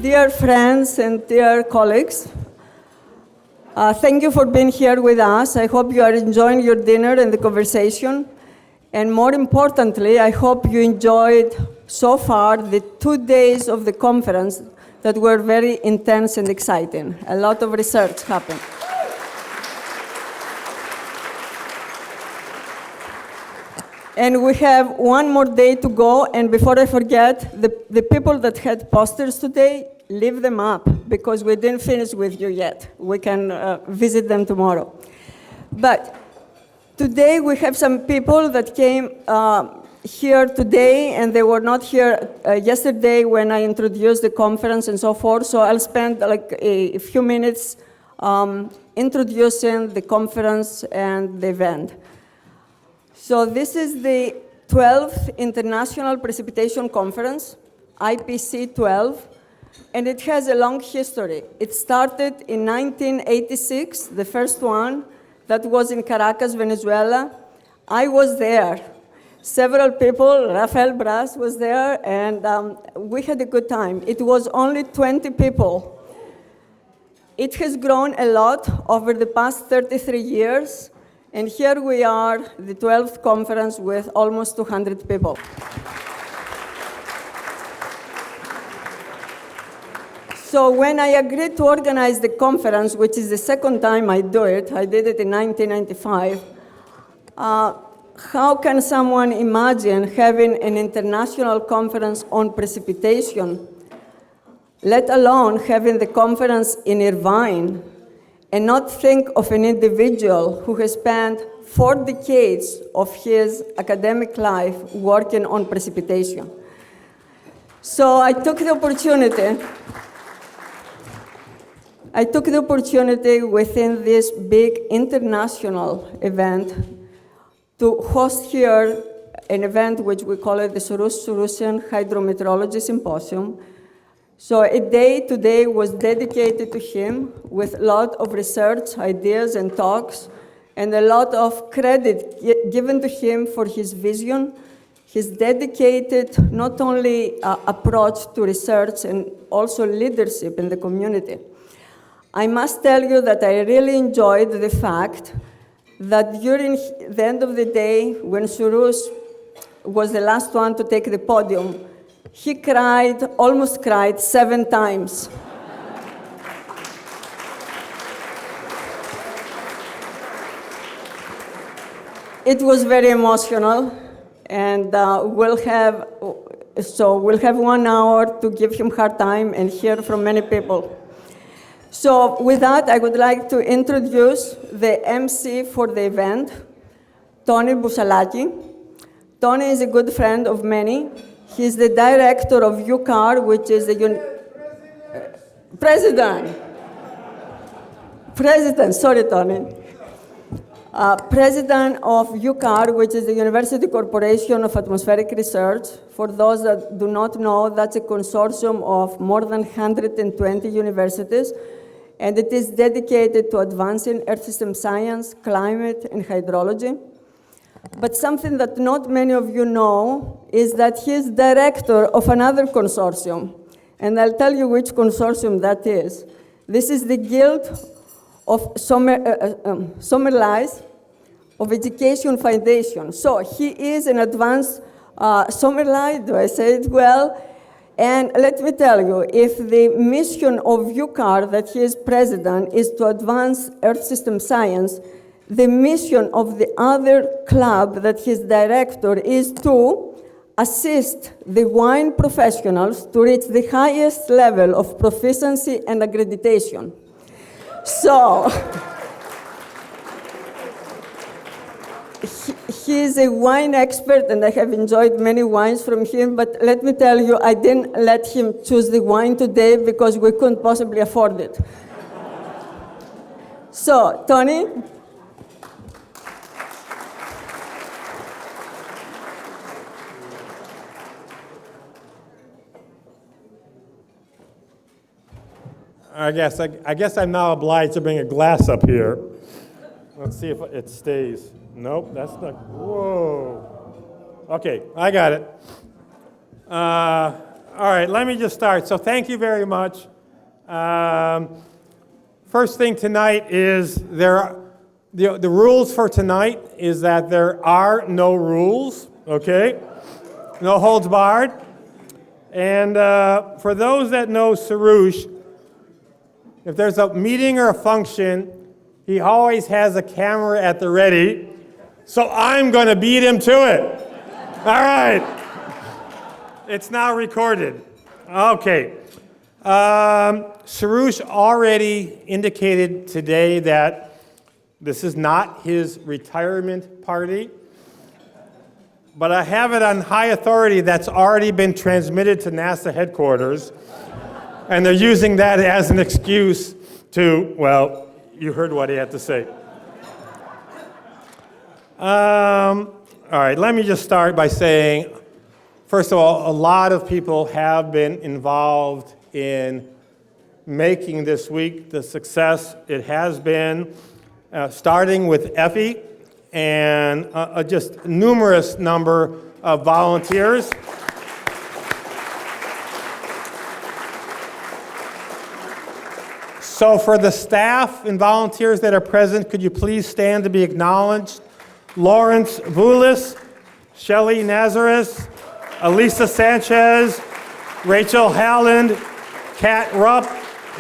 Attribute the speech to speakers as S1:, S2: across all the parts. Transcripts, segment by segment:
S1: Dear friends and dear colleagues, thank you for being here with us. I hope you are enjoying your dinner and the conversation. And more importantly, I hope you enjoyed so far the 2 days of the conference that were very intense and exciting. A lot of research happened. And we have one more day to go, and before I forget, the people that had posters today, leave them up, because we didn't finish with you yet. We can visit them tomorrow. But today we have some people that came here today, and they were not here yesterday when I introduced the conference and so forth, so I'll spend like a few minutes introducing the conference and the event. So this is the 12th International Precipitation Conference, IPC 12, and it has a long history. It started in 1986, the first one, that was in Caracas, Venezuela. I was there. Several people, Rafael Bras was there, and we had a good time. It was only 20 people. It has grown a lot over the past 33 years. And here we are, the 12th conference with almost 200 people. So when I agreed to organize the conference, which is the second time I do it, I did it in 1995, how can someone imagine having an international conference on precipitation, let alone having the conference in Irvine, and not think of an individual who has spent 4 decades of his academic life working on precipitation? So I took the opportunity within this big international event to host here an event which we call it the Sorooshian Hydrometeorology Symposium. So a day today was dedicated to him with a lot of research, ideas, and talks, and a lot of credit given to him for his vision, his dedicated not only approach to research and also leadership in the community. I must tell you that I really enjoyed the fact that during the end of the day, when Soroosh was the last one to take the podium, he almost cried 7 times. It was very emotional, and we'll have 1 hour to give him hard time and hear from many people. So with that, I would like to introduce the MC for the event, Tony Bousalaki. Tony is a good friend of many. He's the director of UCAR, which is the President, sorry, Tony. President of UCAR, which is the University Corporation of Atmospheric Research. For those that do not know, that's a consortium of more than 120 universities, and it is dedicated to advancing Earth system science, climate, and hydrology. But something that not many of you know is that he is director of another consortium, and I'll tell you which consortium that is. This is the Guild of Sommeliers of Education Foundation. So he is an advanced sommelier, do I say it well? And let me tell you, if the mission of UCAR, that he is president, is to advance Earth system science, the mission of the other club that he's director is to assist the wine professionals to reach the highest level of proficiency and accreditation. So, he is a wine expert, and I have enjoyed many wines from him, but let me tell you, I didn't let him choose the wine today because we couldn't possibly afford it. So, Tony?
S2: I guess I'm now obliged to bring a glass up here. Let's see if it stays. Nope, that's not. Whoa. Okay, I got it. All right, let me just start. So thank you very much. First thing tonight is the rules for tonight is that there are no rules, okay? No holds barred. And for those that know Soroosh, if there's a meeting or a function, he always has a camera at the ready. So I'm going to beat him to it. All right. It's now recorded. Okay. Soroosh already indicated today that this is not his retirement party, but I have it on high authority that's already been transmitted to NASA headquarters, and they're using that as an excuse to, well, you heard what he had to say. All right, let me just start by saying, first of all, a lot of people have been involved in making this week the success it has been, starting with Effie and just numerous number of volunteers. So for the staff and volunteers that are present, could you please stand to be acknowledged? Lawrence Vulis, Shelley Nazareth, Elisa Sanchez, Rachel Halland, Kat Rupp,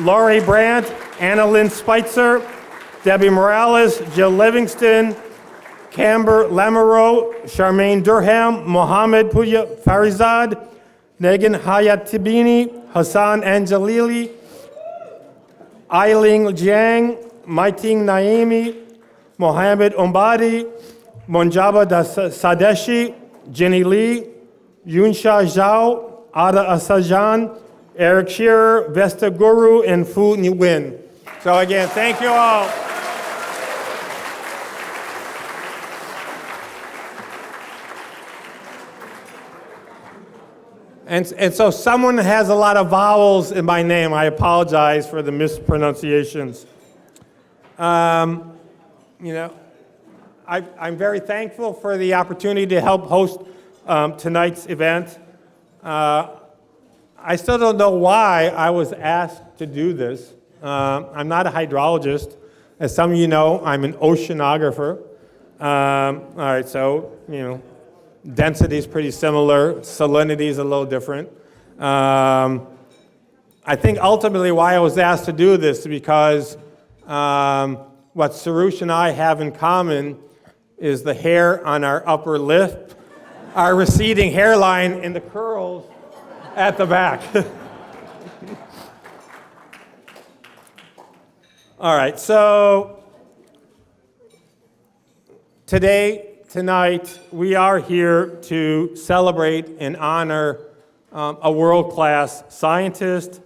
S2: Lori Brandt, Anna Lynn Spitzer, Debbie Morales, Jill Livingston, Camber Lamoureux, Charmaine Durham, Mohammed Puya Farizad, Negan Hayatibini, Hassan Angelili, Ailing Jiang, Maiting Naimi, Mohammed Ombadi, Monjaba Sadeshi, Jenny Lee, Yunsha Zhao, Ada Asajan, Eric Shearer, Vesta Guru, and Fu Nguyen. So again, thank you all. And so someone has a lot of vowels in my name. I apologize for the mispronunciations. I'm very thankful for the opportunity to help host tonight's event. I still don't know why I was asked to do this. I'm not a hydrologist. As some of you know, I'm an oceanographer. All right, so, density is pretty similar. Salinity is a little different. I think ultimately why I was asked to do this is because what Soroosh and I have in common is the hair on our upper lip, our receding hairline, and the curls at the back. All right, so tonight, we are here to celebrate and honor a world-class scientist,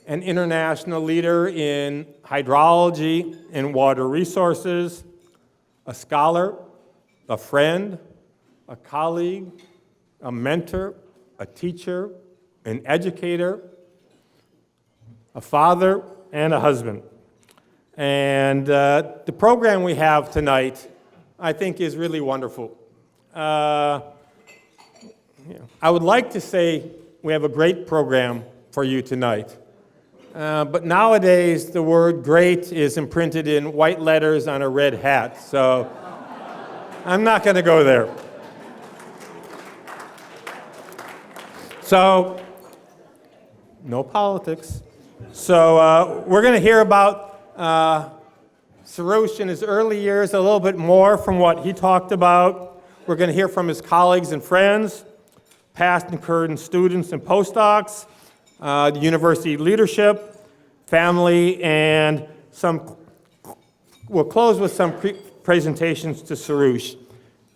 S2: an international leader in hydrology and water resources, a scholar, a friend, a colleague, a mentor, a teacher, an educator, a father, and a husband. And the program we have tonight, I think, is really wonderful. I would like to say we have a great program for you tonight. But nowadays, the word great is imprinted in white letters on a red hat, so I'm not going to go there. So, no politics. So we're going to hear about Soroosh in his early years, a little bit more from what he talked about. We're going to hear from his colleagues and friends, past and current students and postdocs, the university leadership, family, and we'll close with some presentations to Soroosh.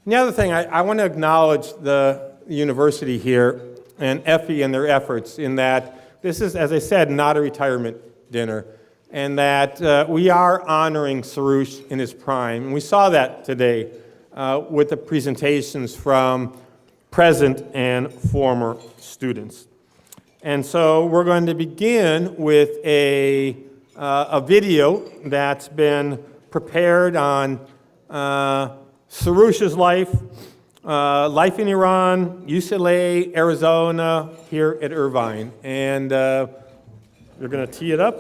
S2: And the other thing, I want to acknowledge the university here and Effie and their efforts in that this is, as I said, not a retirement dinner, and that we are honoring Soroosh in his prime. And we saw that today with the presentations from present and former students. And so we're going to begin with a video that's been prepared on Soroosh's life, life in Iran, UCLA, Arizona, here at Irvine. And we're going to tee it up.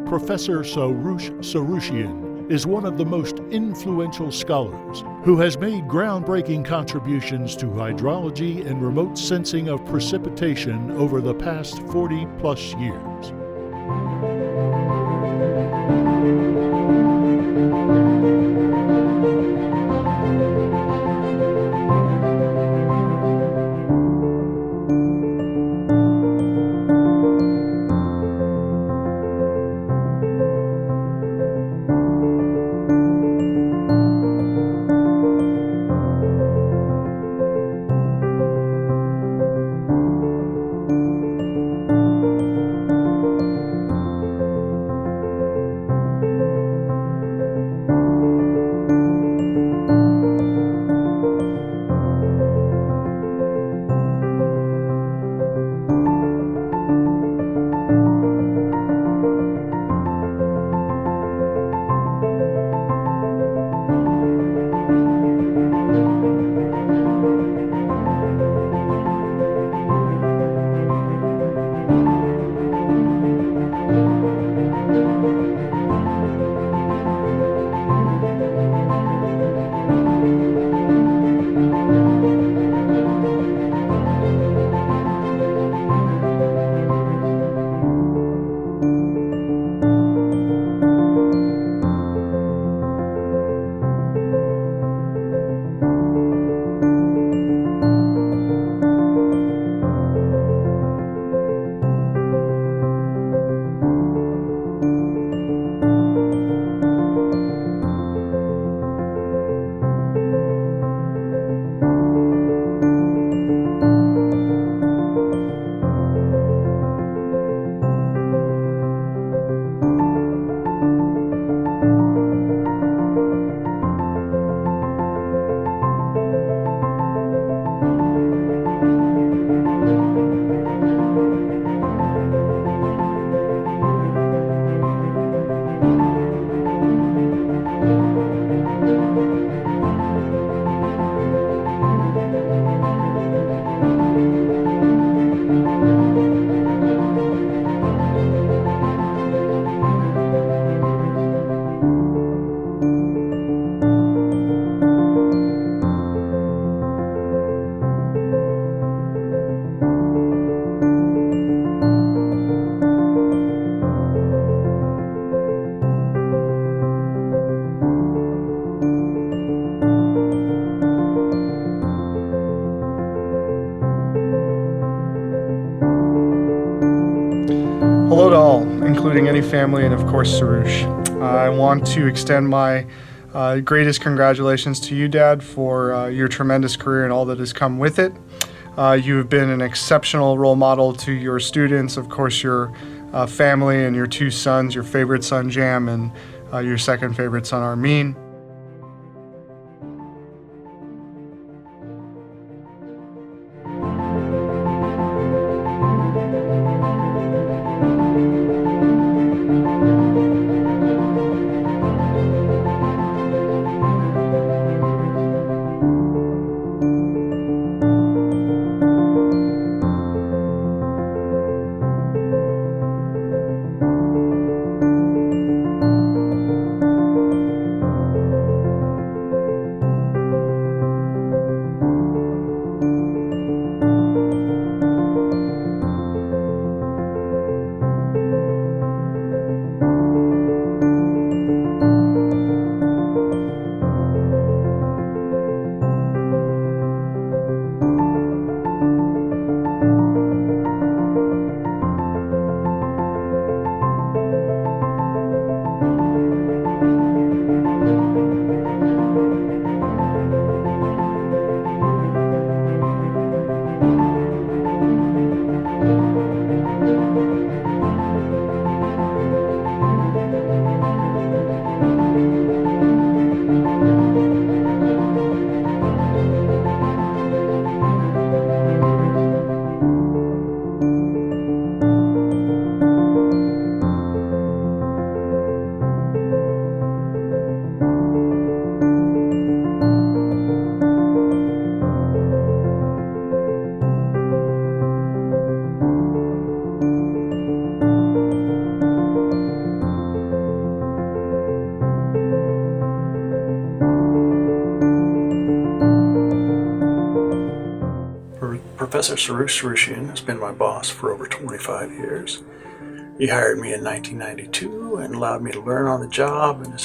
S3: Professor Soroosh Sorooshian is one of the most influential scholars who has made groundbreaking contributions to hydrology and remote sensing of precipitation over the past 40-plus years.
S4: Hello to all, including any family and of course Soroosh. I want to extend my greatest congratulations to you, Dad, for your tremendous career and all that has come with it. You have been an exceptional role model to your students, of course your family and your two sons, your favorite son Jam and your second favorite son Armin.
S5: Professor Sorooshian has been my boss for over 25 years. He hired me in 1992 and allowed me to learn on the job, and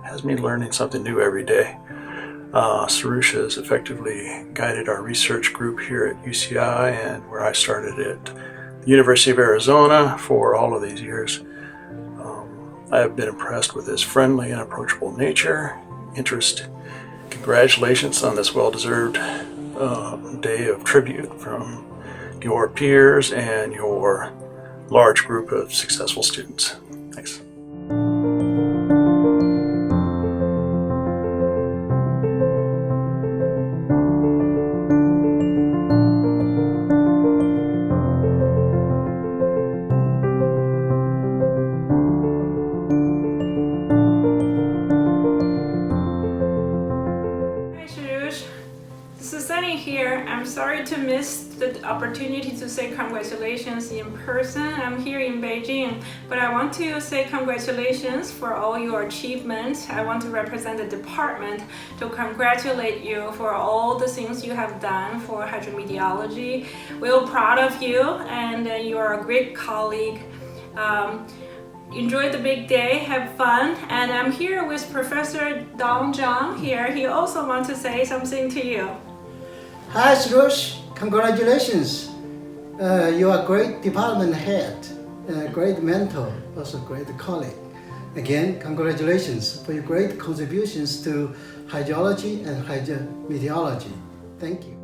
S5: has me learning something new every day. Soroosh has effectively guided our research group here at UCI, and where I started at the University of Arizona for all of these years. I have been impressed with his friendly and approachable nature, interest. Congratulations on this well-deserved day of tribute from your peers and your large group of successful students. Thanks.
S6: Here. I'm sorry to miss the opportunity to say congratulations in person. I'm here in Beijing, but I want to say congratulations for all your achievements. I want to represent the department to congratulate you for all the things you have done for hydrometeorology. We're proud of you, and you are a great colleague. Enjoy the big day, have fun, and I'm here with Professor Dong Zhang here. He also wants to say something to you.
S7: Hi, Soroosh. Congratulations. You are a great department head, a great mentor, also a great colleague. Again, congratulations for your great contributions to hydrology and hydrometeorology. Thank you.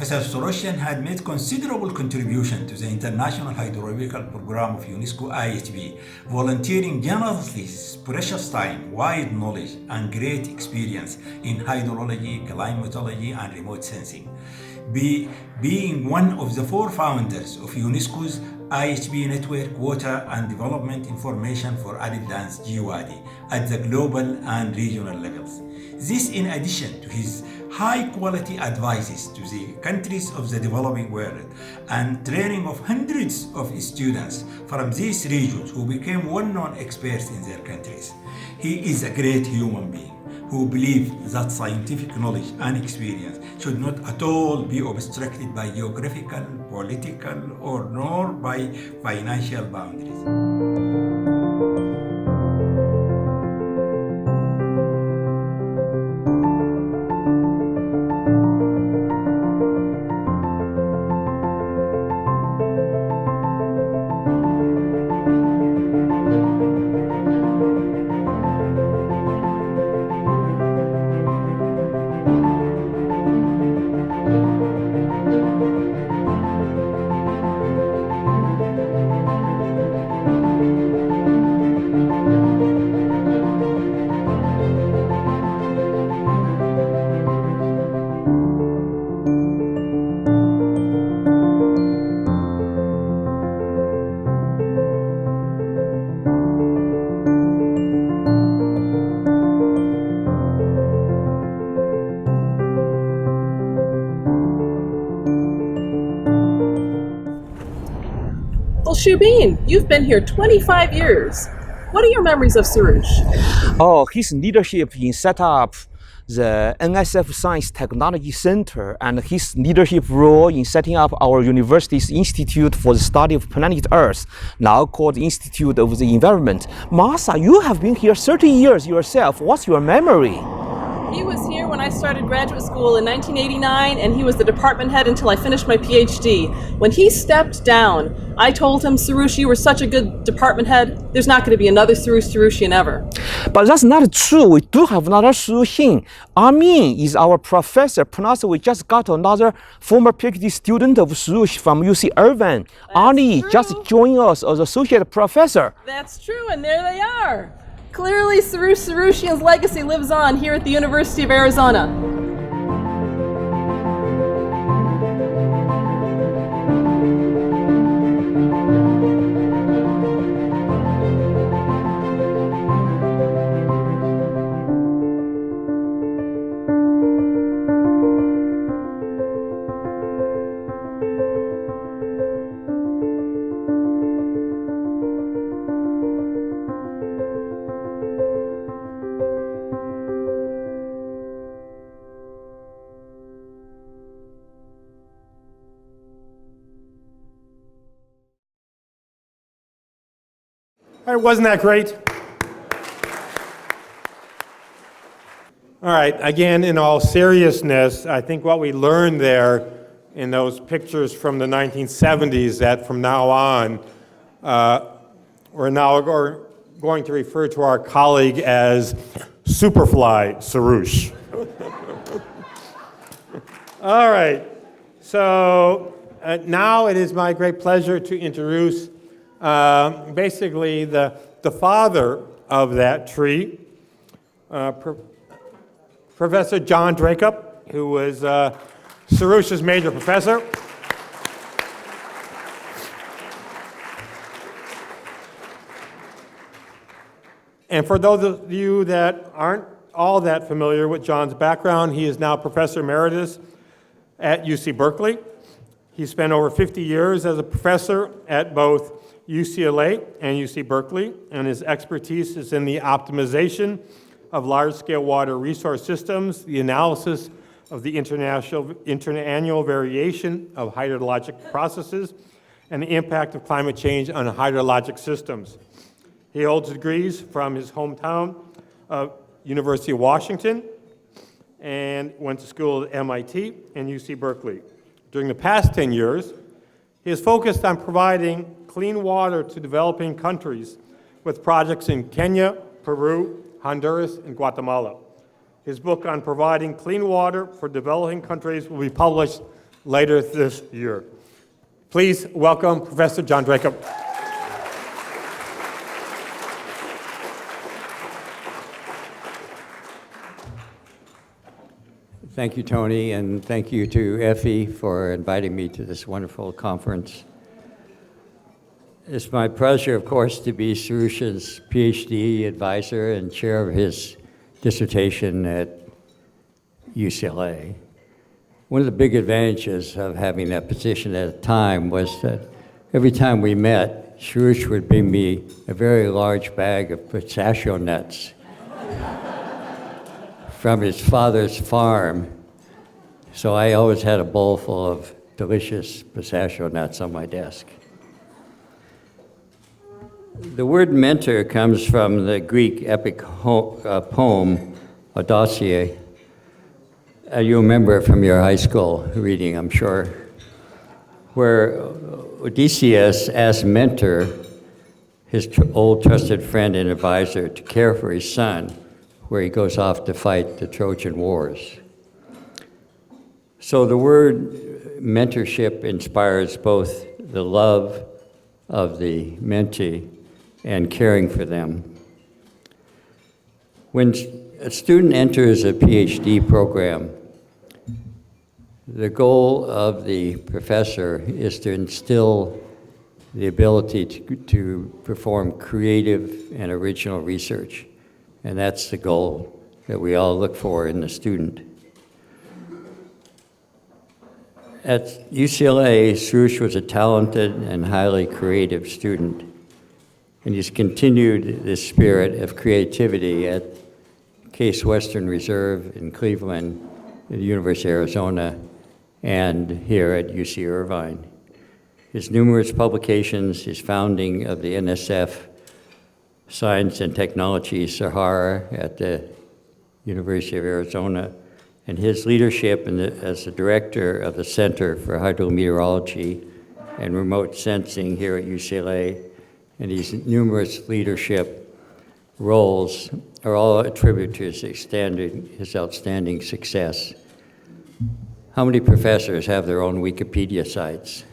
S8: Professor Sorooshian had made considerable contribution to the International Hydrological Program of UNESCO IHB, volunteering generously his precious time, wide knowledge, and great experience in hydrology, climatology, and remote sensing. Being one of the four founders of UNESCO's IHB Network Water and Development Information for Arid Lands GWADI at the global and regional levels. This in addition to his high-quality advices to the countries of the developing world and training of hundreds of students from these regions who became well-known experts in their countries. He is a great human being who believes that scientific knowledge and experience should not at all be obstructed by geographical, political, or nor by financial boundaries.
S9: Well, Shubin, you've been here 25 years. What are your memories of Soroosh?
S10: Oh, his leadership in set up the NSF Science Technology Center and his leadership role in setting up our university's Institute for the Study of Planet Earth, now called Institute of the Environment. Masa, you have been here 30 years yourself. What's your memory?
S9: He was here when I started graduate school in 1989, and he was the department head until I finished my PhD. When he stepped down, I told him, Soroosh, you were such a good department head, there's not going to be another Sorooshian ever.
S10: But that's not true. We do have another Sorooshian. Amin is our professor. Plus, we just got another former PhD student of Soroosh from UC Irvine. Ali just joined us as associate professor.
S9: That's true, and there they are. Clearly, Sorooshian's legacy lives on here at the University of Arizona.
S2: All right, wasn't that great? All right, again, in all seriousness, I think what we learned there in those pictures from the 1970s that from now on, we're now going to refer to our colleague as Superfly Soroosh. All right, so now it is my great pleasure to introduce basically the father of that tree, Professor John Dracup, who was Soroosh's major professor. And for those of you that aren't all that familiar with John's background, he is now Professor Emeritus at UC Berkeley. He spent over 50 years as a professor at both UCLA and UC Berkeley, and his expertise is in the optimization of large-scale water resource systems, the analysis of the interannual variation of hydrologic processes, and the impact of climate change on hydrologic systems. He holds degrees from his hometown of University of Washington and went to school at MIT and UC Berkeley. During the past 10 years, he has focused on providing clean water to developing countries with projects in Kenya, Peru, Honduras, and Guatemala. His book on providing clean water for developing countries will be published later this year. Please welcome Professor John Dracup.
S11: Thank you, Tony, and thank you to Effie for inviting me to this wonderful conference. It's my pleasure, of course, to be Soroosh's PhD advisor and chair of his dissertation at UCLA. One of the big advantages of having that position at a time was that every time we met, Soroosh would bring me a very large bag of pistachio nuts from his father's farm. So I always had a bowl full of delicious pistachio nuts on my desk. The word mentor comes from the Greek epic poem, Odyssey. You remember it from your high school reading, I'm sure, where Odysseus asked Mentor, his old trusted friend and advisor, to care for his son, where he goes off to fight the Trojan Wars. So the word mentorship inspires both the love of the mentee and caring for them. When a student enters a PhD program, the goal of the professor is to instill the ability to perform creative and original research. And that's the goal that we all look for in the student. At UCLA, Soroosh was a talented and highly creative student. And he's continued this spirit of creativity at Case Western Reserve in Cleveland, at the University of Arizona, and here at UC Irvine. His numerous publications, his founding of the NSF Science and Technology Sahara at the University of Arizona, and his leadership as the director of the Center for Hydrometeorology and Remote Sensing here at UCLA, and his numerous leadership roles are all attributed to his outstanding success. How many professors have their own Wikipedia sites?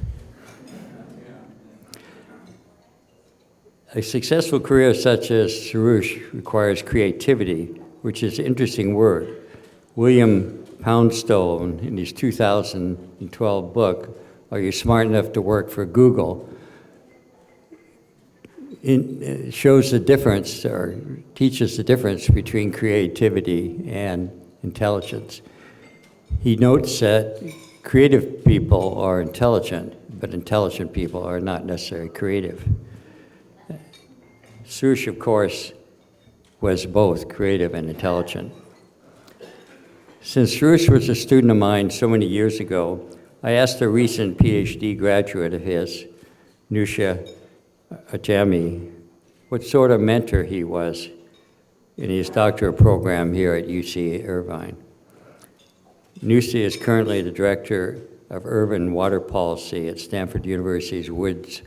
S11: A successful career such as Soroosh requires creativity, which is an interesting word. William Poundstone, in his 2012 book, Are You Smart Enough to Work for Google?, shows the difference, or teaches the difference between creativity and intelligence. He notes that creative people are intelligent, but intelligent people are not necessarily creative. Soroosh, of course, was both creative and intelligent. Since Soroosh was a student of mine so many years ago, I asked a recent PhD graduate of his, Nusha Ajami, what sort of mentor he was in his doctorate program here at UC Irvine. Nusi is currently the director of urban water policy at Stanford University's Woods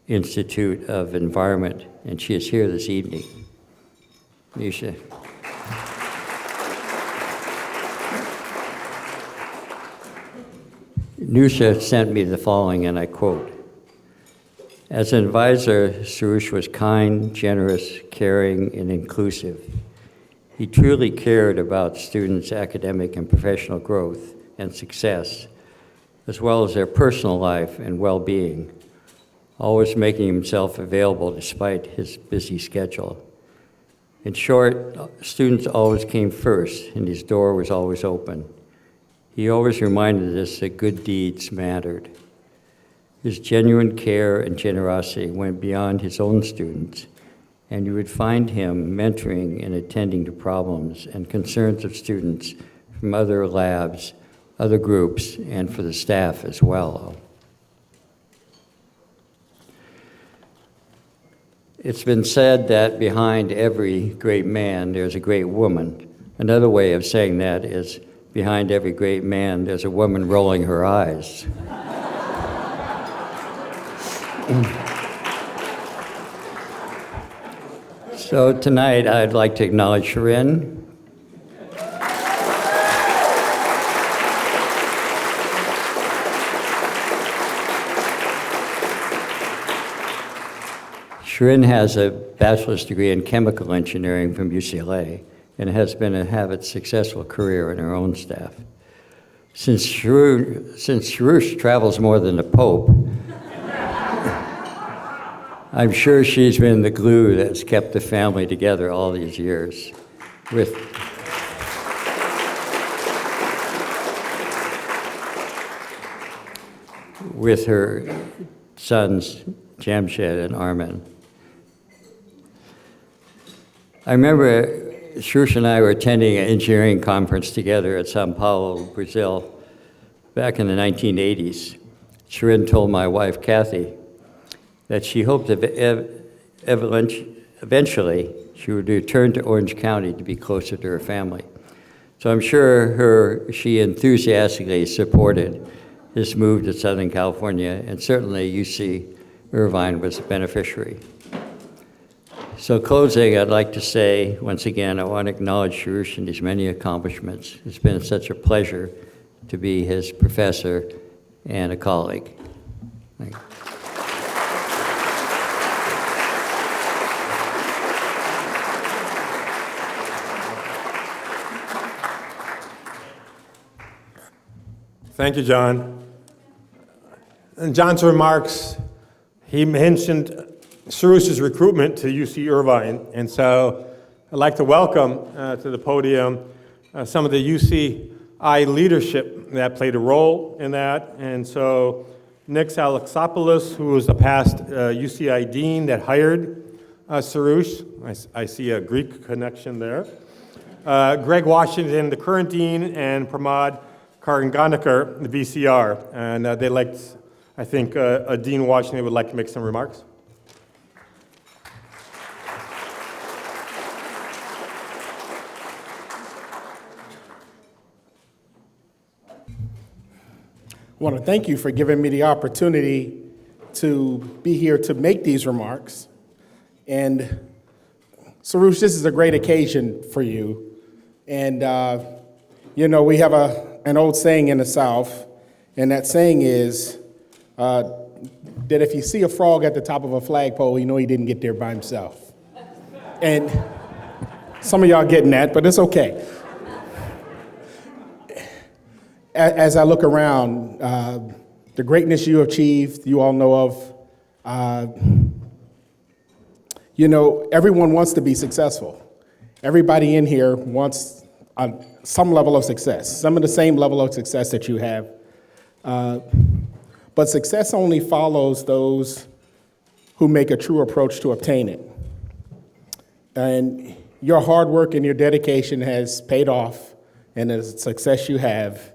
S11: Institute of Environment, and she is here this evening. Nisha. Nusha sent me the following, and I quote, "As an advisor, Soroosh was kind, generous, caring, and inclusive. He truly cared about students' academic and professional growth and success, as well as their personal life and well-being, always making himself available despite his busy schedule. In short, students always came first, and his door was always open. He always reminded us that good deeds mattered. His genuine care and generosity went beyond his own students, and you would find him mentoring and attending to problems and concerns of students from other labs, other groups, and for the staff as well." It's been said that behind every great man, there's a great woman. Another way of saying that is, behind every great man, there's a woman rolling her eyes. So tonight, I'd like to acknowledge Shirin. Shirin has a bachelor's degree in chemical engineering from UCLA and has have a successful career in her own staff. Since Soroosh travels more than the Pope, I'm sure she's been the glue that's kept the family together all these years. With her sons, Jamshed and Armin. I remember Soroosh and I were attending an engineering conference together at Sao Paulo, Brazil, back in the 1980s. Shirin told my wife, Kathy, that she hoped that eventually she would return to Orange County to be closer to her family. So I'm sure she enthusiastically supported his move to Southern California, and certainly UC Irvine was a beneficiary. So closing, I'd like to say, once again, I want to acknowledge Soroosh and his many accomplishments. It's been such a pleasure to be his professor and a colleague. Thank you.
S2: Thank you, John. In John's remarks, he mentioned Soroosh's recruitment to UC Irvine, and so I'd like to welcome to the podium some of the UCI leadership that played a role in that. And so Nick Alexopoulos, who was a past UCI dean that hired Soroosh. I see a Greek connection there. Greg Washington, the current dean, and Pramod Karanganikar, the VCR. And they liked, I think, Dean Washington would like to make some remarks.
S12: I want to thank you for giving me the opportunity to be here to make these remarks. And Soroosh, this is a great occasion for you. And, you know, we have an old saying in the South, and that saying is that if you see a frog at the top of a flagpole, you know he didn't get there by himself. And some of y'all getting that, but it's okay. As I look around, the greatness you achieved, you all know of, you know, everyone wants to be successful. Everybody in here wants some level of success, some of the same level of success that you have. But success only follows those who make a true approach to obtain it. And your hard work and your dedication has paid off in the success you have.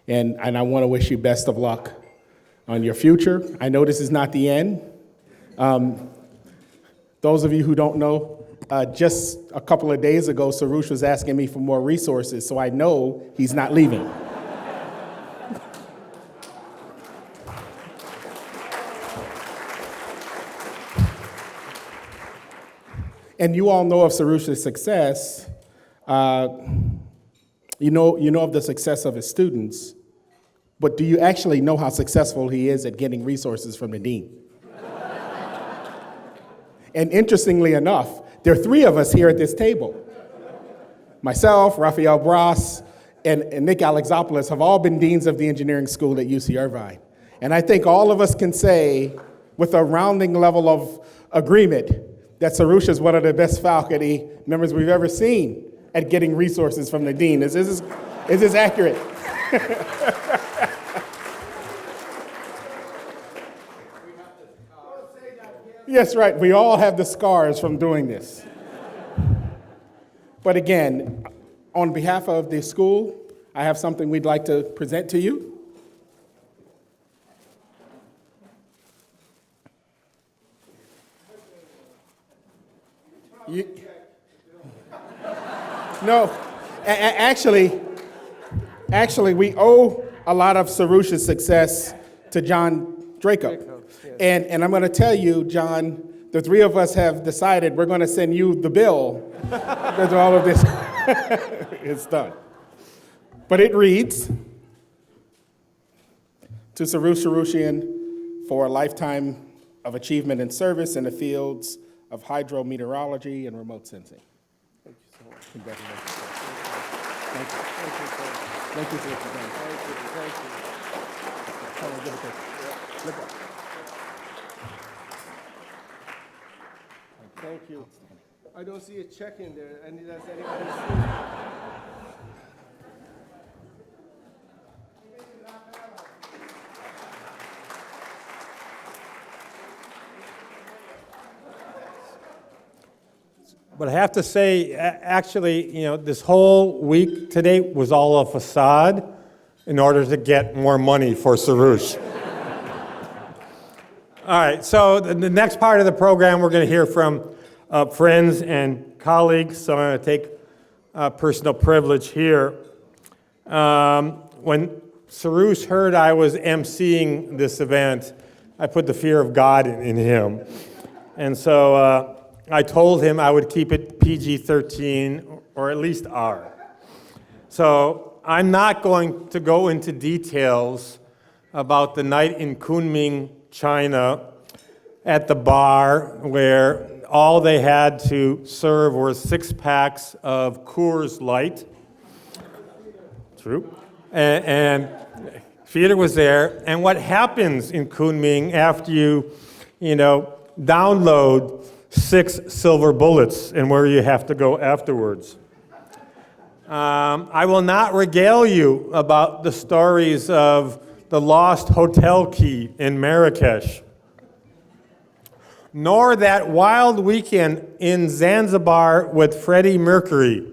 S12: And I want to wish you best of luck on your future. I know this is not the end. Those of you who don't know, just a couple of days ago, Soroosh was asking me for more resources, so I know he's not leaving. And you all know of Soroosh's success. You know of the success of his students, but do you actually know how successful he is at getting resources from the dean? And interestingly enough, there are three of us here at this table. Myself, Raphael Bras, and Nick Alexopoulos have all been deans of the engineering school at UC Irvine. And I think all of us can say, with a rounding level of agreement, that Soroosh is one of the best faculty members we've ever seen at getting resources from the dean. Is this accurate? Yes, right. We all have the scars from doing this. But again, on behalf of the school, I have something we'd like to present to you. No, actually, we owe a lot of Soroosh's success to John Draco. And I'm going to tell you, John, the three of us have decided we're going to send you the bill because all of this is done. But it reads, to Soroosh Sorooshian for a lifetime of achievement and service in the fields of hydrometeorology and remote sensing. Thank you so much. Congratulations. Thank you. Thank you, sir. Thank you for what you've done. Thank you. Thank you. Come on, give it to us. Look up.
S13: Thank you. I don't see a check in there. And does anybody see?
S2: But I have to say, actually, this whole week today was all a facade in order to get more money for Soroosh. All right, so the next part of the program, we're going to hear from friends and colleagues, so I'm going to take personal privilege here. When Soroosh heard I was emceeing this event, I put the fear of God in him. And so I told him I would keep it PG-13 or at least R. So I'm not going to go into details about the night in Kunming, China, at the bar where all they had to serve were 6 packs of Coors Light. True. And Peter was there. And what happens in Kunming after you download 6 silver bullets and where you have to go afterwards? I will not regale you about the stories of the lost hotel key in Marrakesh, nor that wild weekend in Zanzibar with Freddie Mercury.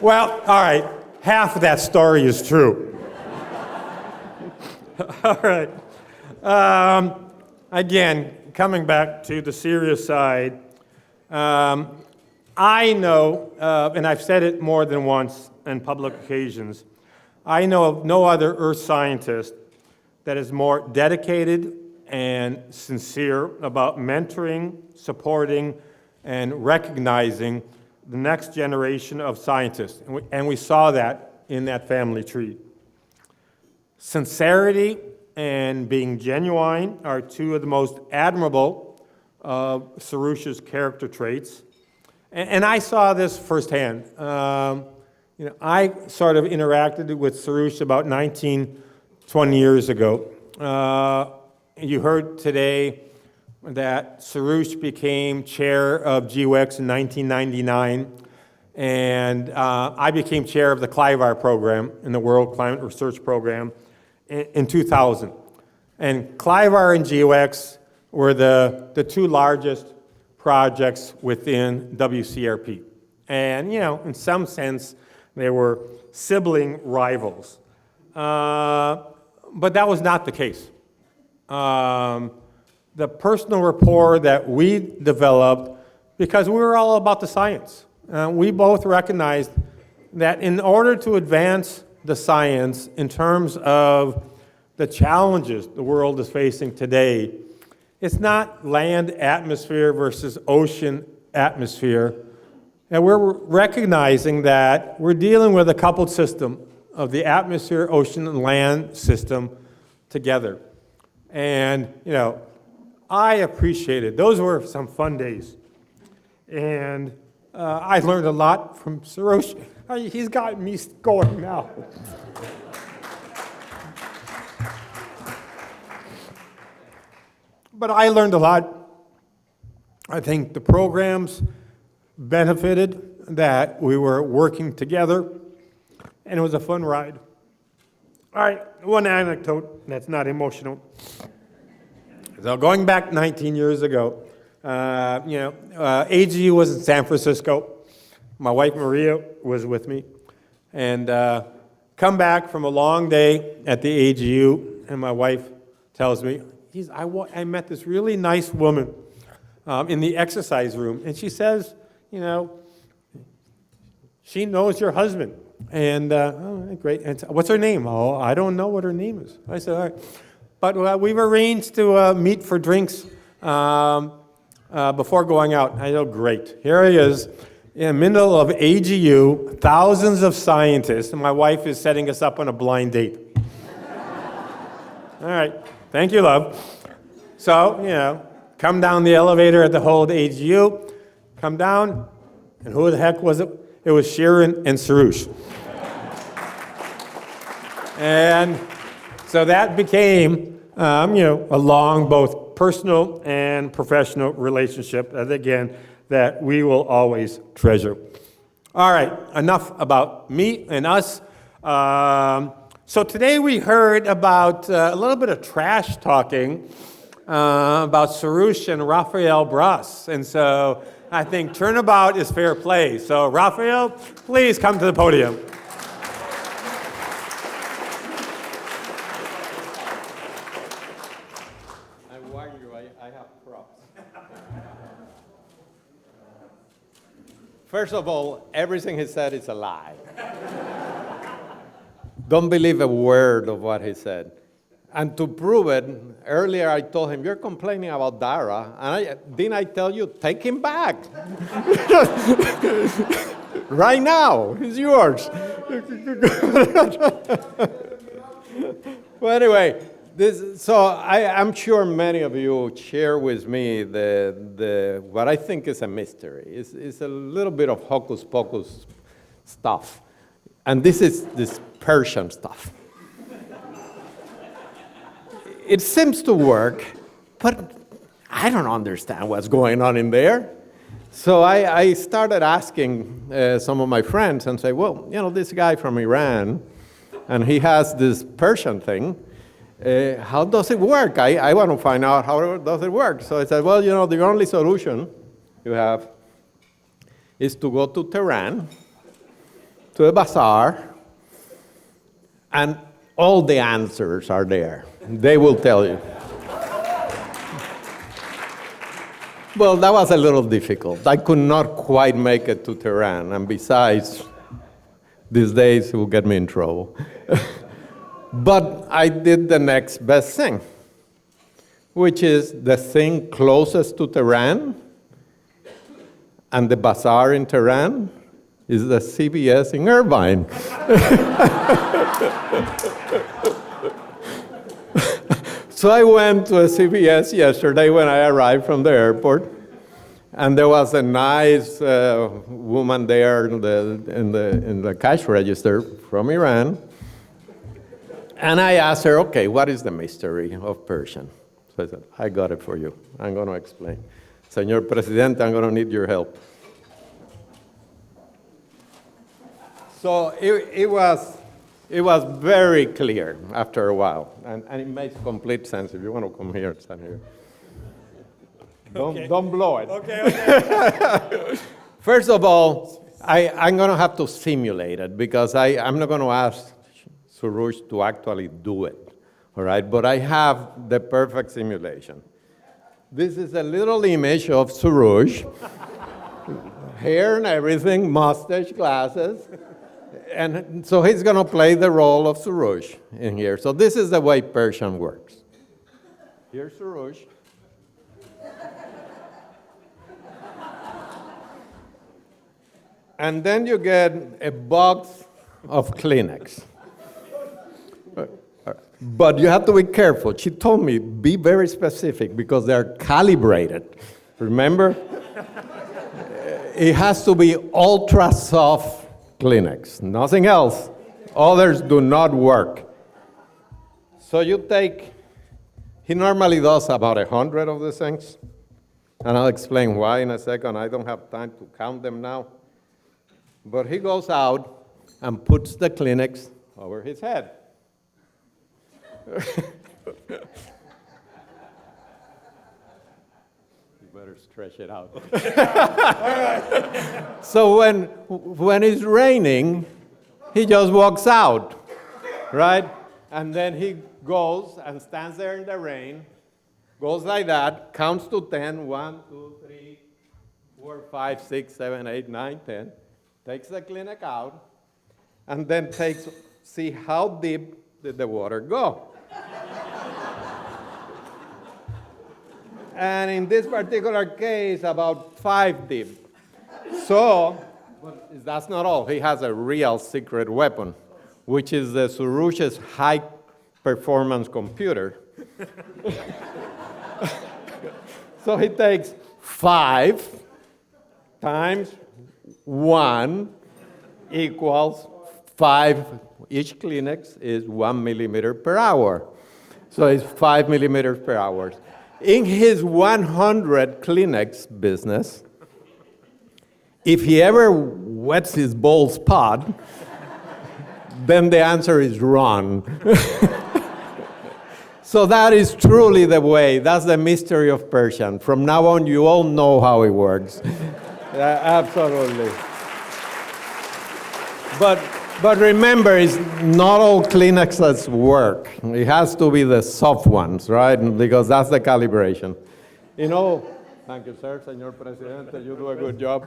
S2: Well, all right, half of that story is true. All right. Again, coming back to the serious side, I know, and I've said it more than once in public occasions, I know of no other earth scientist that is more dedicated and sincere about mentoring, supporting, and recognizing the next generation of scientists. And we saw that in that family tree. Sincerity and being genuine are two of the most admirable of Soroosh's character traits. And I saw this firsthand. I sort of interacted with Soroosh about 19, 20 years ago. You heard today that Soroosh became chair of GWEX in 1999, and I became chair of the CLIVAR program in the World Climate Research Program in 2000. And CLIVAR and GWEX were the two largest projects within WCRP. And, in some sense, they were sibling rivals. But that was not the case. the personal rapport that we developed because we were all about the science. We both recognized that in order to advance the science in terms of the challenges the world is facing today, it's not land atmosphere versus ocean atmosphere. And we're recognizing that we're dealing with a coupled system of the atmosphere, ocean, and land system together. And, you know, I appreciated, those were some fun days. And I learned a lot from Soroosh. He's got me going now. But I learned a lot. I think the programs benefited that we were working together, and it was a fun ride. All right, one anecdote that's not emotional. So going back 19 years ago, AGU was in San Francisco. My wife Maria was with me, and come back from a long day at the AGU, and my wife tells me, I met this really nice woman in the exercise room, and she says, you know, she knows your husband. And, oh, great. And what's her name? Oh, I don't know what her name is. I said, all right. But we've arranged to meet for drinks before going out. I know, great. Here he is in the middle of AGU, thousands of scientists, and my wife is setting us up on a blind date. All right. Thank you, love. So, you know, come down the elevator at the whole AGU, come down, and who the heck was it? It was Sharon and Soroosh. And so that became, a long, both personal and professional relationship, again, that we will always treasure. All right, enough about me and us. So today we heard about a little bit of trash talking about Soroosh and Raphael Bras. And so I think turnabout is fair play. So Raphael, please come to the podium.
S14: I warn you, I have props. First of all, everything he said is a lie. Don't believe a word of what he said. And to prove it, earlier I told him, you're complaining about Dara, and didn't I tell you, take him back? Right now, it's yours. Well, anyway, I'm sure many of you share with me what I think is a mystery. It's a little bit of hocus pocus stuff. And this is this Persian stuff. It seems to work, but I don't understand what's going on in there. So I started asking some of my friends and say, well, this guy from Iran, and he has this Persian thing. How does it work? I want to find out how does it work. So I said, well, the only solution you have is to go to Tehran, to a bazaar, and all the answers are there. They will tell you. Well, that was a little difficult. I could not quite make it to Tehran, and besides, these days it will get me in trouble. But I did the next best thing, which is the thing closest to Tehran, and the bazaar in Tehran is the CBS in Irvine. So I went to a CBS yesterday when I arrived from the airport, and there was a nice woman there in the cash register from Iran. And I asked her, okay, what is the mystery of Persian? So I said, I got it for you. I'm going to explain. Señor Presidente, I'm going to need your help. So it was very clear after a while, and it makes complete sense. If you want to come here, stand here. Don't blow it. Okay. First of all, I'm going to have to simulate it because I'm not going to ask Soroosh to actually do it, all right? But I have the perfect simulation. This is a little image of Soroosh. Hair and everything, mustache, glasses. And so he's going to play the role of Soroosh in here. So this is the way Persian works. Here's Soroosh. And then you get a box of Kleenex. But you have to be careful. She told me, be very specific because they're calibrated. Remember? It has to be ultra soft Kleenex, nothing else. Others do not work. So you take, he normally does about 100 of these things. And I'll explain why in a second. I don't have time to count them now. But he goes out and puts the Kleenex over his head. You better stretch it out. So when it's raining, he just walks out, right? And then he goes and stands there in the rain, goes like that, counts to 10, 1, 2, 3, 4, 5, 6, 7, 8, 9, 10, takes the Kleenex out, and then see how deep did the water go. And in this particular case, about 5 deep. So, but that's not all. He has a real secret weapon, which is the Soroosh's high-performance computer. So he takes 5 times 1 equals 5. Each Kleenex is 1 millimeter per hour. So it's 5 millimeters per hour. In his 100 Kleenex business, if he ever wets his bald spot, then the answer is wrong. So that is truly the way. That's the mystery of Persian. From now on, you all know how it works. Absolutely. But remember, it's not all Kleenexes work. It has to be the soft ones, right? Because that's the calibration. You know, thank you, sir, Señor Presidente, you do a good job.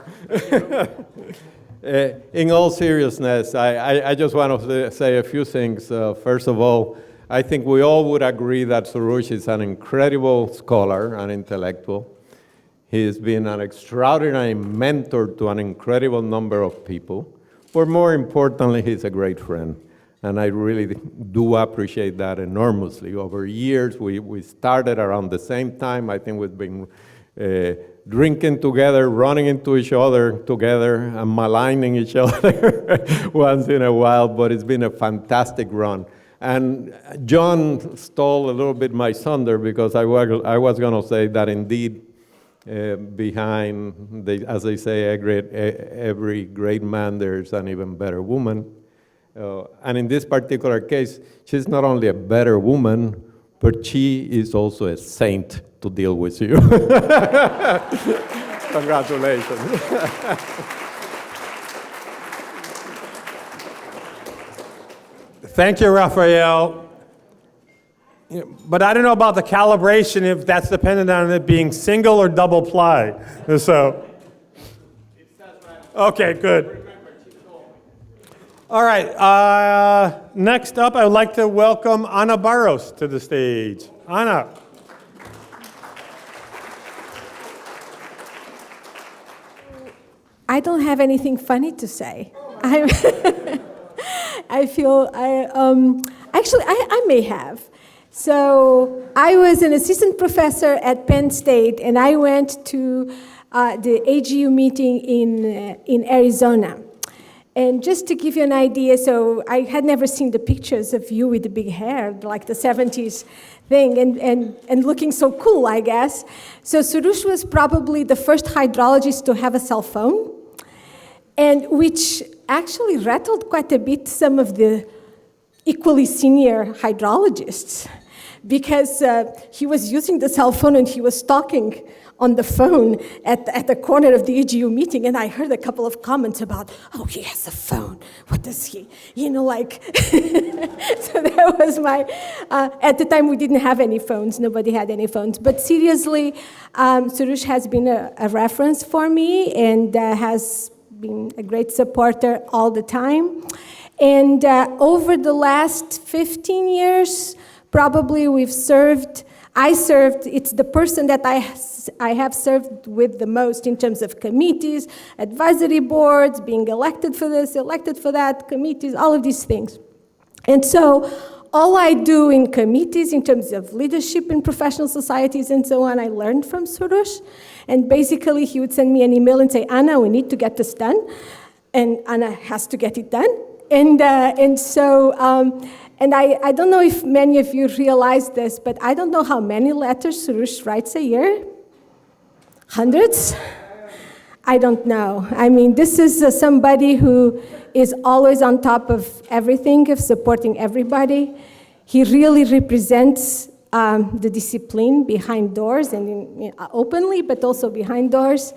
S14: In all seriousness, I just want to say a few things. First of all, I think we all would agree that Soroosh is an incredible scholar and intellectual. He's been an extraordinary mentor to an incredible number of people. But more importantly, he's a great friend. And I really do appreciate that enormously. Over years, we started around the same time. I think we've been drinking together, running into each other together, and maligning each other once in a while, but it's been a fantastic run. And John stole a little bit my thunder because I was going to say that indeed, behind, as they say, every great man, there's an even better woman. And in this particular case, she's not only a better woman, but she is also a saint to deal with you. Congratulations.
S2: Thank you, Rafael. But I don't know about the calibration, if that's dependent on it being single or double ply. So, okay, good. All right, next up, I would like to welcome Ana Barros to the stage. Ana.
S15: I don't have anything funny to say. Actually, I may have. So I was an assistant professor at Penn State, and I went to the AGU meeting in Arizona. And just to give you an idea, so I had never seen the pictures of you with the big hair, like the 70s thing, and looking so cool, I guess. So Soroosh was probably the first hydrologist to have a cell phone, and which actually rattled quite a bit some of the equally senior hydrologists. because he was using the cell phone and he was talking on the phone at the corner of the AGU meeting, and I heard a couple of comments about, oh, he has a phone. What does he, like? So that was my, at the time we didn't have any phones. Nobody had any phones. But seriously, Soroosh has been a reference for me and has been a great supporter all the time. And over the last 15 years, probably it's the person that I have served with the most in terms of committees, advisory boards, being elected for this, elected for that, committees, all of these things. And so all I do in committees in terms of leadership in professional societies and so on, I learned from Soroosh. And basically he would send me an email and say, Anna, we need to get this done. And Anna has to get it done. And I don't know if many of you realize this, but I don't know how many letters Soroosh writes a year. Hundreds? I don't know. I mean, this is somebody who is always on top of everything, of supporting everybody. He really represents the discipline behind doors and openly, but also behind doors.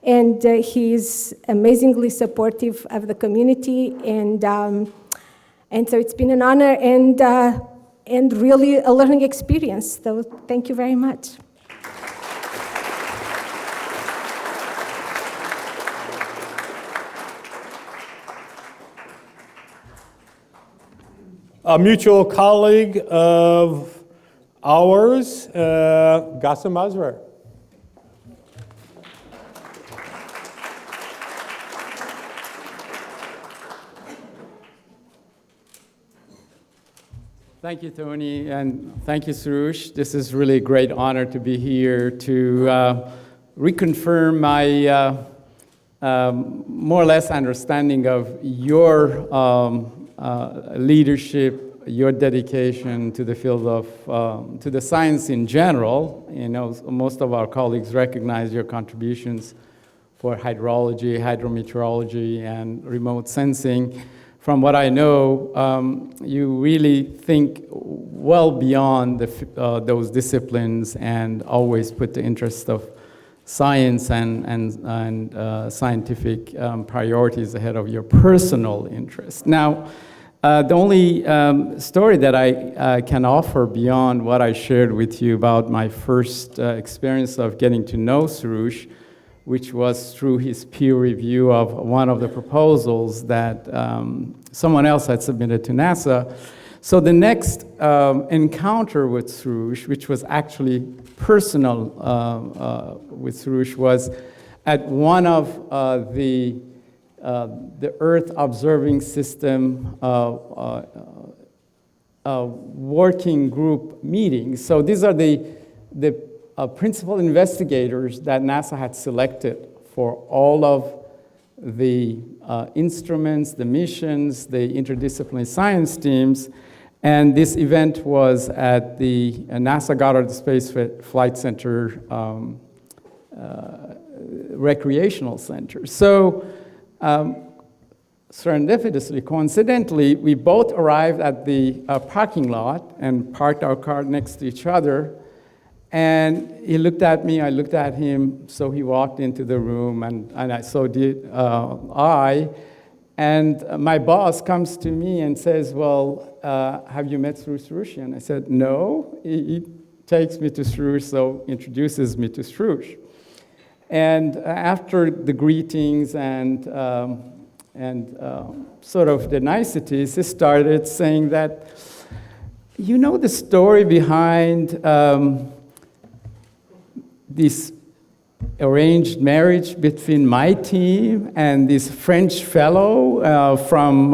S15: And he's amazingly supportive of the community. And so it's been an honor and really a learning experience. So thank you very much.
S2: A mutual colleague of ours, Ghassan Masrar.
S16: Thank you, Tony, and thank you, Soroosh. This is really a great honor to be here to reconfirm my more or less understanding of your leadership, your dedication to the field of, to the science in general. You know, most of our colleagues recognize your contributions for hydrology, hydrometeorology, and remote sensing. From what I know, you really think well beyond those disciplines and always put the interest of science and scientific priorities ahead of your personal interests. Now, the only story that I can offer beyond what I shared with you about my first experience of getting to know Soroosh, which was through his peer review of one of the proposals that someone else had submitted to NASA. So the next encounter with Soroosh, which was actually personal with Soroosh, was at one of the Earth Observing System working group meetings. So these are the principal investigators that NASA had selected for all of the instruments, the missions, the interdisciplinary science teams. And this event was at the NASA Goddard Space Flight Center recreational center. So serendipitously, coincidentally, we both arrived at the parking lot and parked our car next to each other. And he looked at me, I looked at him, so he walked into the room, and so did I. And my boss comes to me and says, well, have you met Sorooshian? I said, no. He takes me to Soroosh, so introduces me to Soroosh. And after the greetings and sort of the niceties, he started saying that, you know the story behind this arranged marriage between my team and this French fellow from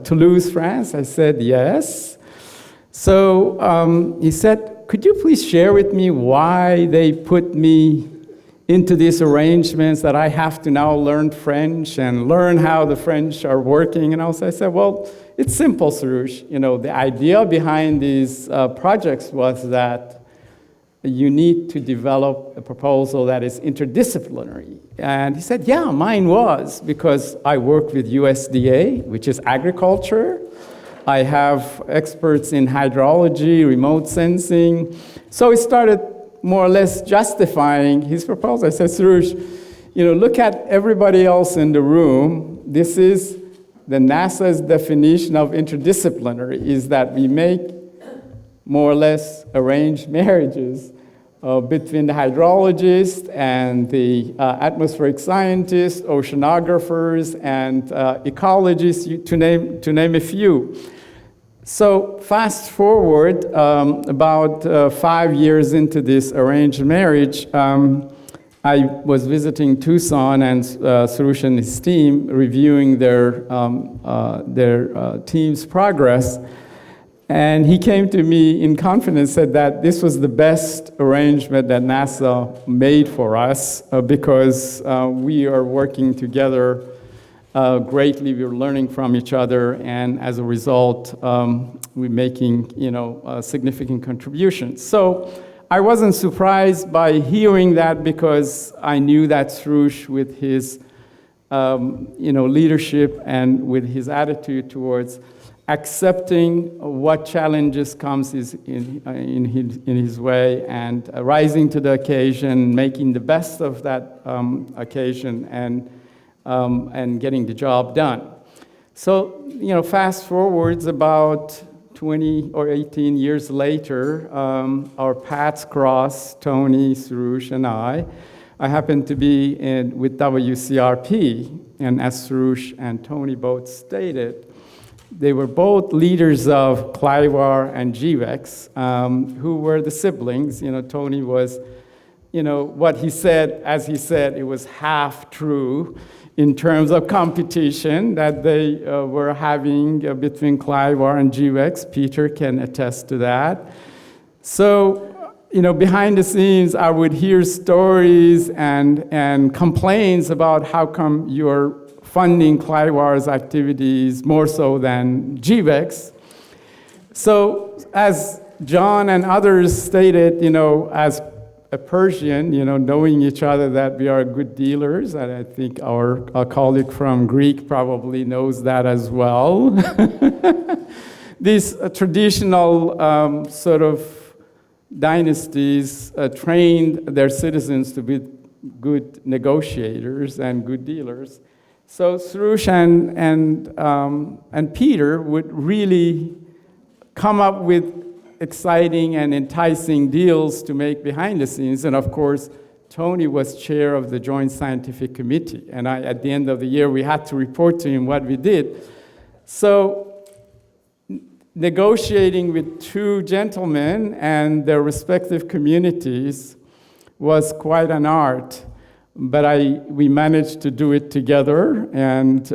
S16: Toulouse, France? I said, yes. So he said, could you please share with me why they put me into these arrangements that I have to now learn French and learn how the French are working? And also I said, well, it's simple, Soroosh. You know, the idea behind these projects was that you need to develop a proposal that is interdisciplinary. And he said, yeah, mine was, because I work with USDA, which is agriculture. I have experts in hydrology, remote sensing. So he started more or less justifying his proposal. I said, Soroosh, look at everybody else in the room. This is the NASA's definition of interdisciplinary, is that we make more or less arranged marriages between the hydrologist and the atmospheric scientists, oceanographers, and ecologists, to name a few. So fast forward about 5 years into this arranged marriage, I was visiting Tucson, and Soroosh and his team reviewing their team's progress. And he came to me in confidence, said that this was the best arrangement that NASA made for us because we are working together greatly. We're learning from each other, and as a result, we're making significant contributions. So I wasn't surprised by hearing that because I knew that Soroosh, with his leadership and with his attitude towards accepting what challenges comes in his way and rising to the occasion, making the best of that occasion, and getting the job done. So, fast forwards about 20 or 18 years later, our paths crossed, Tony, Soroosh, and I. I happened to be with WCRP, and as Soroosh and Tony both stated, they were both leaders of CLIWAR and GVEX, who were the siblings. Tony was, what he said, as he said, it was half true in terms of competition that they were having between CLIWAR and GVEX. Peter can attest to that. So, behind the scenes, I would hear stories and complaints about how come you're funding CLIWAR's activities more so than GVEX. So as John and others stated, as a Persian, knowing each other, that we are good dealers, and I think our colleague from Greek probably knows that as well. These traditional sort of dynasties trained their citizens to be good negotiators and good dealers. So Soroosh and Peter would really come up with exciting and enticing deals to make behind the scenes. And of course, Tony was chair of the Joint Scientific Committee. And at the end of the year, we had to report to him what we did. So negotiating with two gentlemen and their respective communities was quite an art. But we managed to do it together, and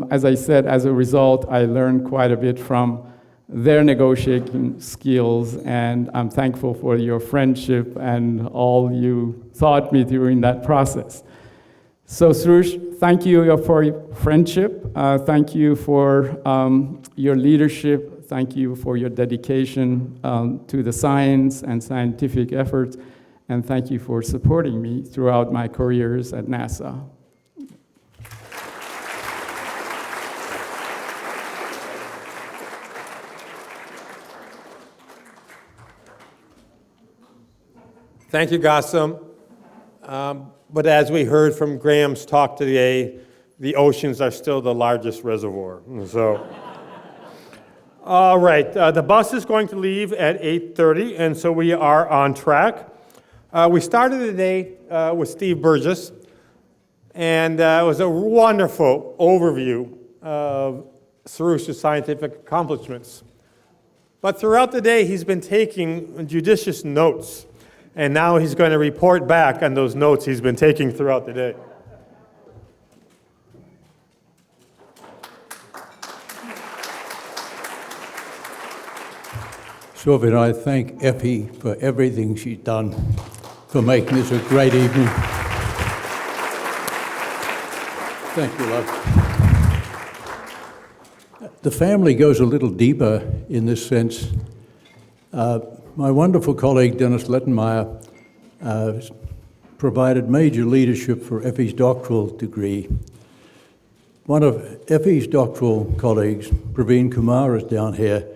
S16: as I said, as a result, I learned quite a bit from their negotiating skills, and I'm thankful for your friendship and all you taught me during that process. So Soroosh, thank you for your friendship, thank you for your leadership, thank you for your dedication to the science and scientific efforts, and thank you for supporting me throughout my careers at NASA.
S2: Thank you, Ghassem. But as we heard from Graham's talk today, the oceans are still the largest reservoir. So, all right, the bus is going to leave at 8:30, and so we are on track. We started the day with Steve Burgess, and it was a wonderful overview of Soroosh's scientific accomplishments. But throughout the day, he's been taking judicious notes, and now he's going to report back on those notes he's been taking throughout the day.
S17: Soviet, I thank Effie for everything she's done for making this a great evening. Thank you, love. The family goes a little deeper in this sense. My wonderful colleague, Dennis Lettenmeyer, provided major leadership for Effie's doctoral degree. one of Effie's doctoral colleagues, Praveen Kumar, is down here,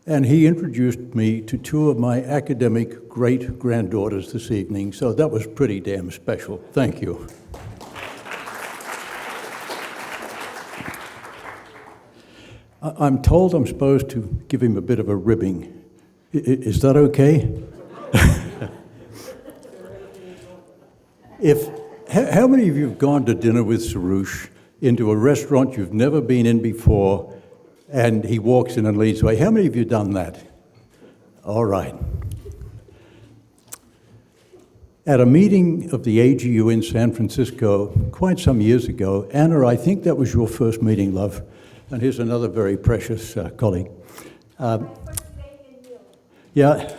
S17: and he introduced me to two of my academic great-granddaughters this evening, so that was pretty damn special. Thank you. I'm told I'm supposed to give him a bit of a ribbing. Is that okay? How many of you have gone to dinner with Soroosh into a restaurant you've never been in before, and he walks in and leads the way? How many of you have done that? All right. At a meeting of the AGU in San Francisco quite some years ago, Anna, I think that was your first meeting, love, and here's another very precious colleague. Yeah,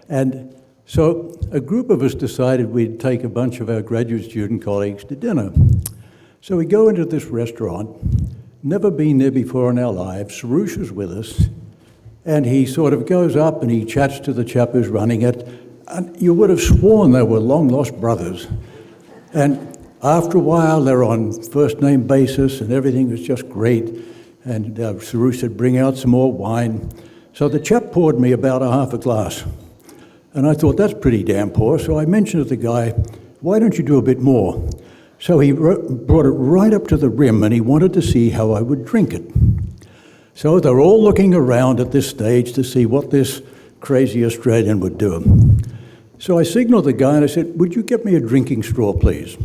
S17: and so a group of us decided we'd take a bunch of our graduate student colleagues to dinner. So we go into this restaurant, never been there before in our lives. Soroosh is with us, and he sort of goes up and he chats to the chap who's running it, and you would have sworn they were long-lost brothers. And after a while, they're on first-name basis, and everything was just great. And Soroosh said, bring out some more wine. So the chap poured me about half a glass. And I thought, that's pretty damn poor. So I mentioned to the guy, why don't you do a bit more? So he brought it right up to the rim, and he wanted to see how I would drink it. So they're all looking around at this stage to see what this crazy Australian would do. So I signaled the guy, and I said, would you get me a drinking straw, please?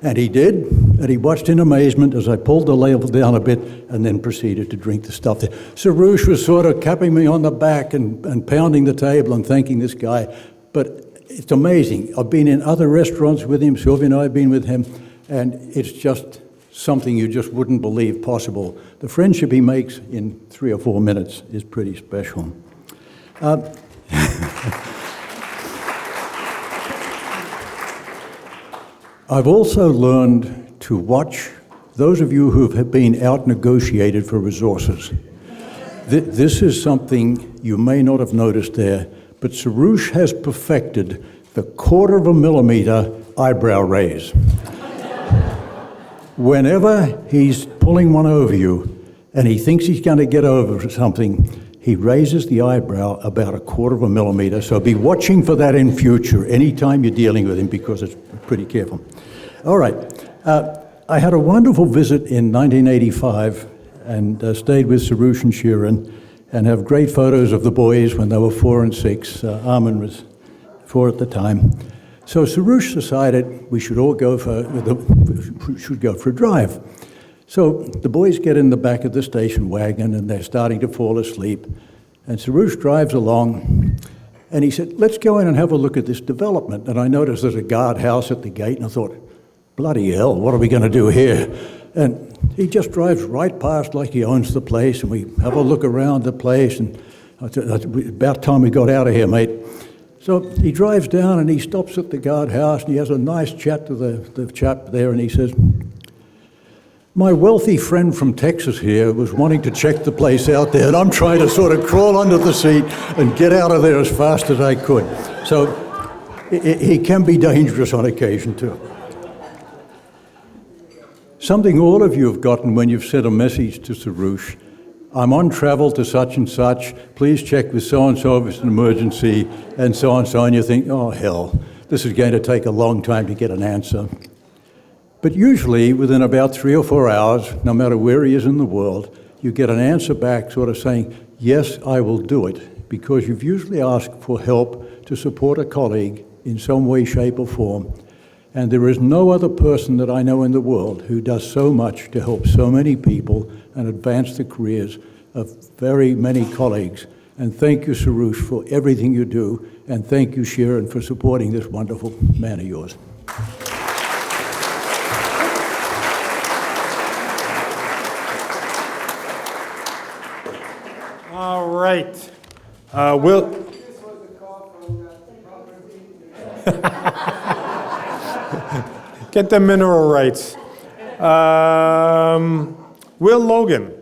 S17: And he did, and he watched in amazement as I pulled the label down a bit and then proceeded to drink the stuff there. Soroosh was sort of tapping me on the back and pounding the table and thanking this guy. But it's amazing. I've been in other restaurants with him, Sylvia and I have been with him, and it's just something you just wouldn't believe possible. The friendship he makes in 3 or 4 minutes is pretty special. I've also learned to watch those of you who have been out-negotiated for resources. This is something you may not have noticed there, but Soroosh has perfected the 1/4 millimeter eyebrow raise. Whenever he's pulling one over you and he thinks he's going to get over something, he raises the eyebrow about 1/4 millimeter, so be watching for that in future anytime you're dealing with him, because it's pretty careful. All right, I had a wonderful visit in 1985 and stayed with Soroosh and Sheeran, and have great photos of the boys when they were 4 and 6. Armin was 4 at the time. So Soroosh decided we should all go for a drive. So the boys get in the back of the station wagon and they're starting to fall asleep. And Soroosh drives along and he said, let's go in and have a look at this development. And I noticed there's a guardhouse at the gate, and I thought, bloody hell, what are we going to do here? And he just drives right past like he owns the place, and we have a look around the place, and I said, about time we got out of here, mate. So he drives down and he stops at the guardhouse and he has a nice chat to the chap there, and he says, my wealthy friend from Texas here was wanting to check the place out there, and I'm trying to sort of crawl under the seat and get out of there as fast as I could. So he can be dangerous on occasion too. Something all of you have gotten when you've sent a message to Soroosh, I'm on travel to such and such, please check with so-and-so if it's an emergency, and so on, and you think, oh hell, this is going to take a long time to get an answer. But usually within about 3 or 4 hours, no matter where he is in the world, you get an answer back sort of saying, yes, I will do it, because you've usually asked for help to support a colleague in some way, shape or form. And there is no other person that I know in the world who does so much to help so many people and advance the careers of very many colleagues. And thank you, Soroosh, for everything you do. And thank you, Sheeran, for supporting this wonderful man of yours.
S2: All right. Will. Get the mineral rights. Will Logan.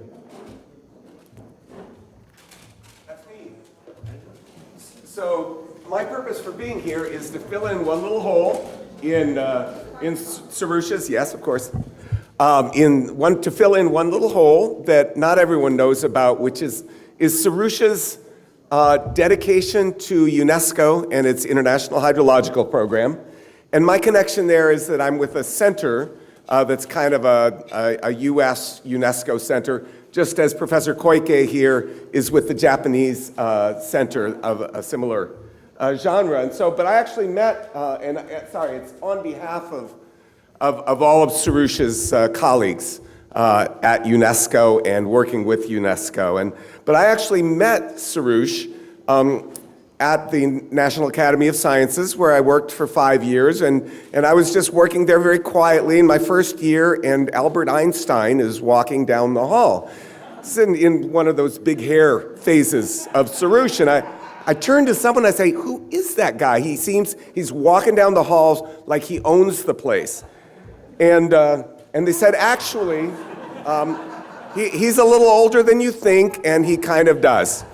S18: That's me. So my purpose for being here is to fill in one little hole in Soroosh's, yes, of course, to fill in one little hole that not everyone knows about, which is Soroosh's dedication to UNESCO and its International Hydrological Program. And my connection there is that I'm with a center that's kind of a US UNESCO center, just as Professor Koike here is with the Japanese center of a similar genre. And so, but I actually met, sorry, it's on behalf of all of Soroosh's colleagues at UNESCO and working with UNESCO. But I actually met Soroosh at the National Academy of Sciences, where I worked for 5 years, and I was just working there very quietly in my first year, and Albert Einstein is walking down the hall. It's in one of those big hair phases of Soroosh, and I turned to someone and I say, who is that guy? He's walking down the halls like he owns the place. And they said, actually, he's a little older than you think, and he kind of does.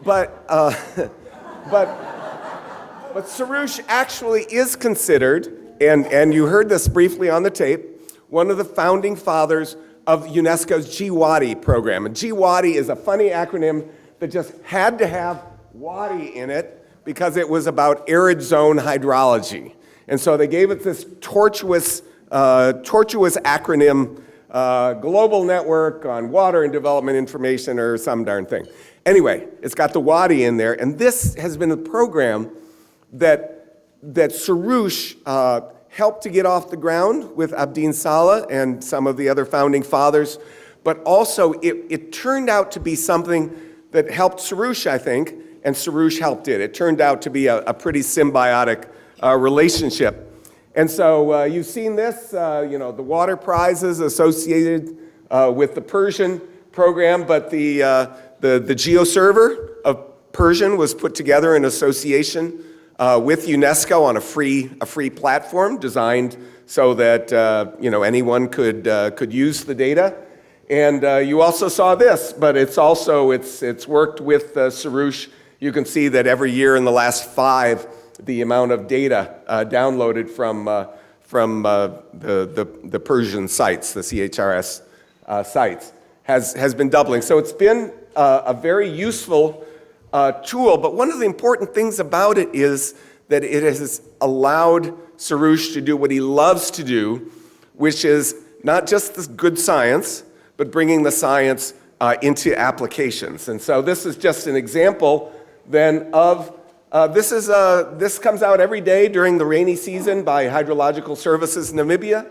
S18: But Soroosh actually is considered, and you heard this briefly on the tape, one of the founding fathers of UNESCO's GWADI program. And GWADI is a funny acronym that just had to have WADI in it because it was about arid zone hydrology. And so they gave it this tortuous acronym, Global Network on Water and Development Information or some darn thing. Anyway, it's got the WADI in there, and this has been a program that Soroosh helped to get off the ground with Abdin Saleh and some of the other founding fathers, but also it turned out to be something that helped Soroosh, I think, and Soroosh helped it. It turned out to be a pretty symbiotic relationship. And so you've seen this, the water prizes associated with the Persian program, but the GeoServer of Persian was put together in association with UNESCO on a free platform designed so that anyone could use the data. And you also saw this, but it's worked with Soroosh. You can see that every year in the last 5, the amount of data downloaded from the Persian sites, the CHRS sites, has been doubling. So it's been a very useful tool, but one of the important things about it is that it has allowed Soroosh to do what he loves to do, which is not just this good science, but bringing the science into applications. And so this is just an example then of, this comes out every day during the rainy season by Hydrological Services Namibia,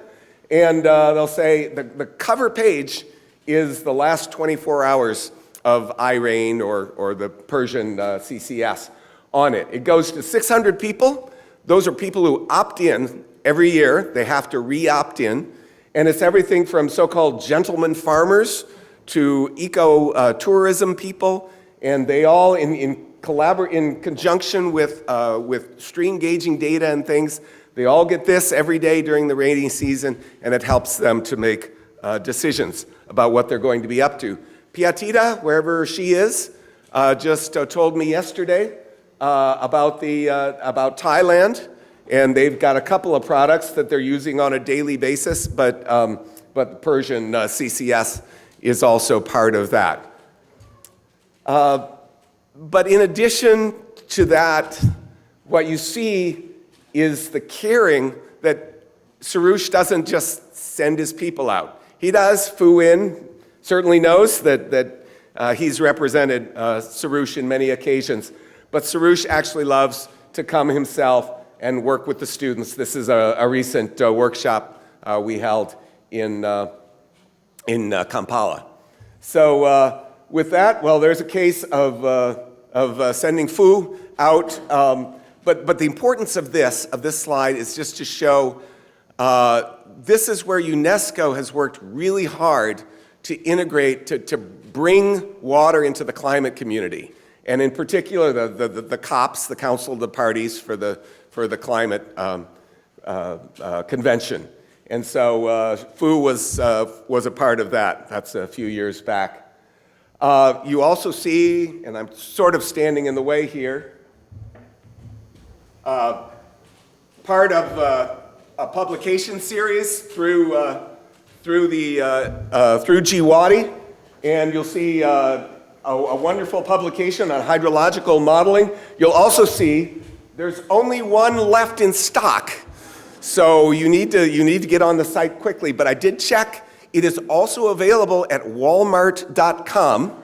S18: and they'll say the cover page is the last 24 hours of iRain or the Persian CCS on it. It goes to 600 people. Those are people who opt in every year. They have to re-opt in. And it's everything from so-called gentleman farmers to eco-tourism people. And they all, in conjunction with stream gauging data and things, they all get this every day during the rainy season, and it helps them to make decisions about what they're going to be up to. Piatita, wherever she is, just told me yesterday about Thailand, and they've got a couple of products that they're using on a daily basis, but the Persian CCS is also part of that. But in addition to that, what you see is the caring that Soroosh doesn't just send his people out. He does. Fu In certainly knows that he's represented Soroosh in many occasions, but Soroosh actually loves to come himself and work with the students. This is a recent workshop we held in Kampala. So with that, well, there's a case of sending Fu out, but the importance of this slide is just to show this is where UNESCO has worked really hard to integrate, to bring water into the climate community, and in particular the COPs, the Council of the Parties for the Climate Convention. And so Fu was a part of that. That's a few years back. You also see, and I'm sort of standing in the way here, part of publication series through GWADI, and you'll see a wonderful publication on hydrological modeling. You'll also see there's only one left in stock, so you need to get on the site quickly. But I did check; it is also available at Walmart.com.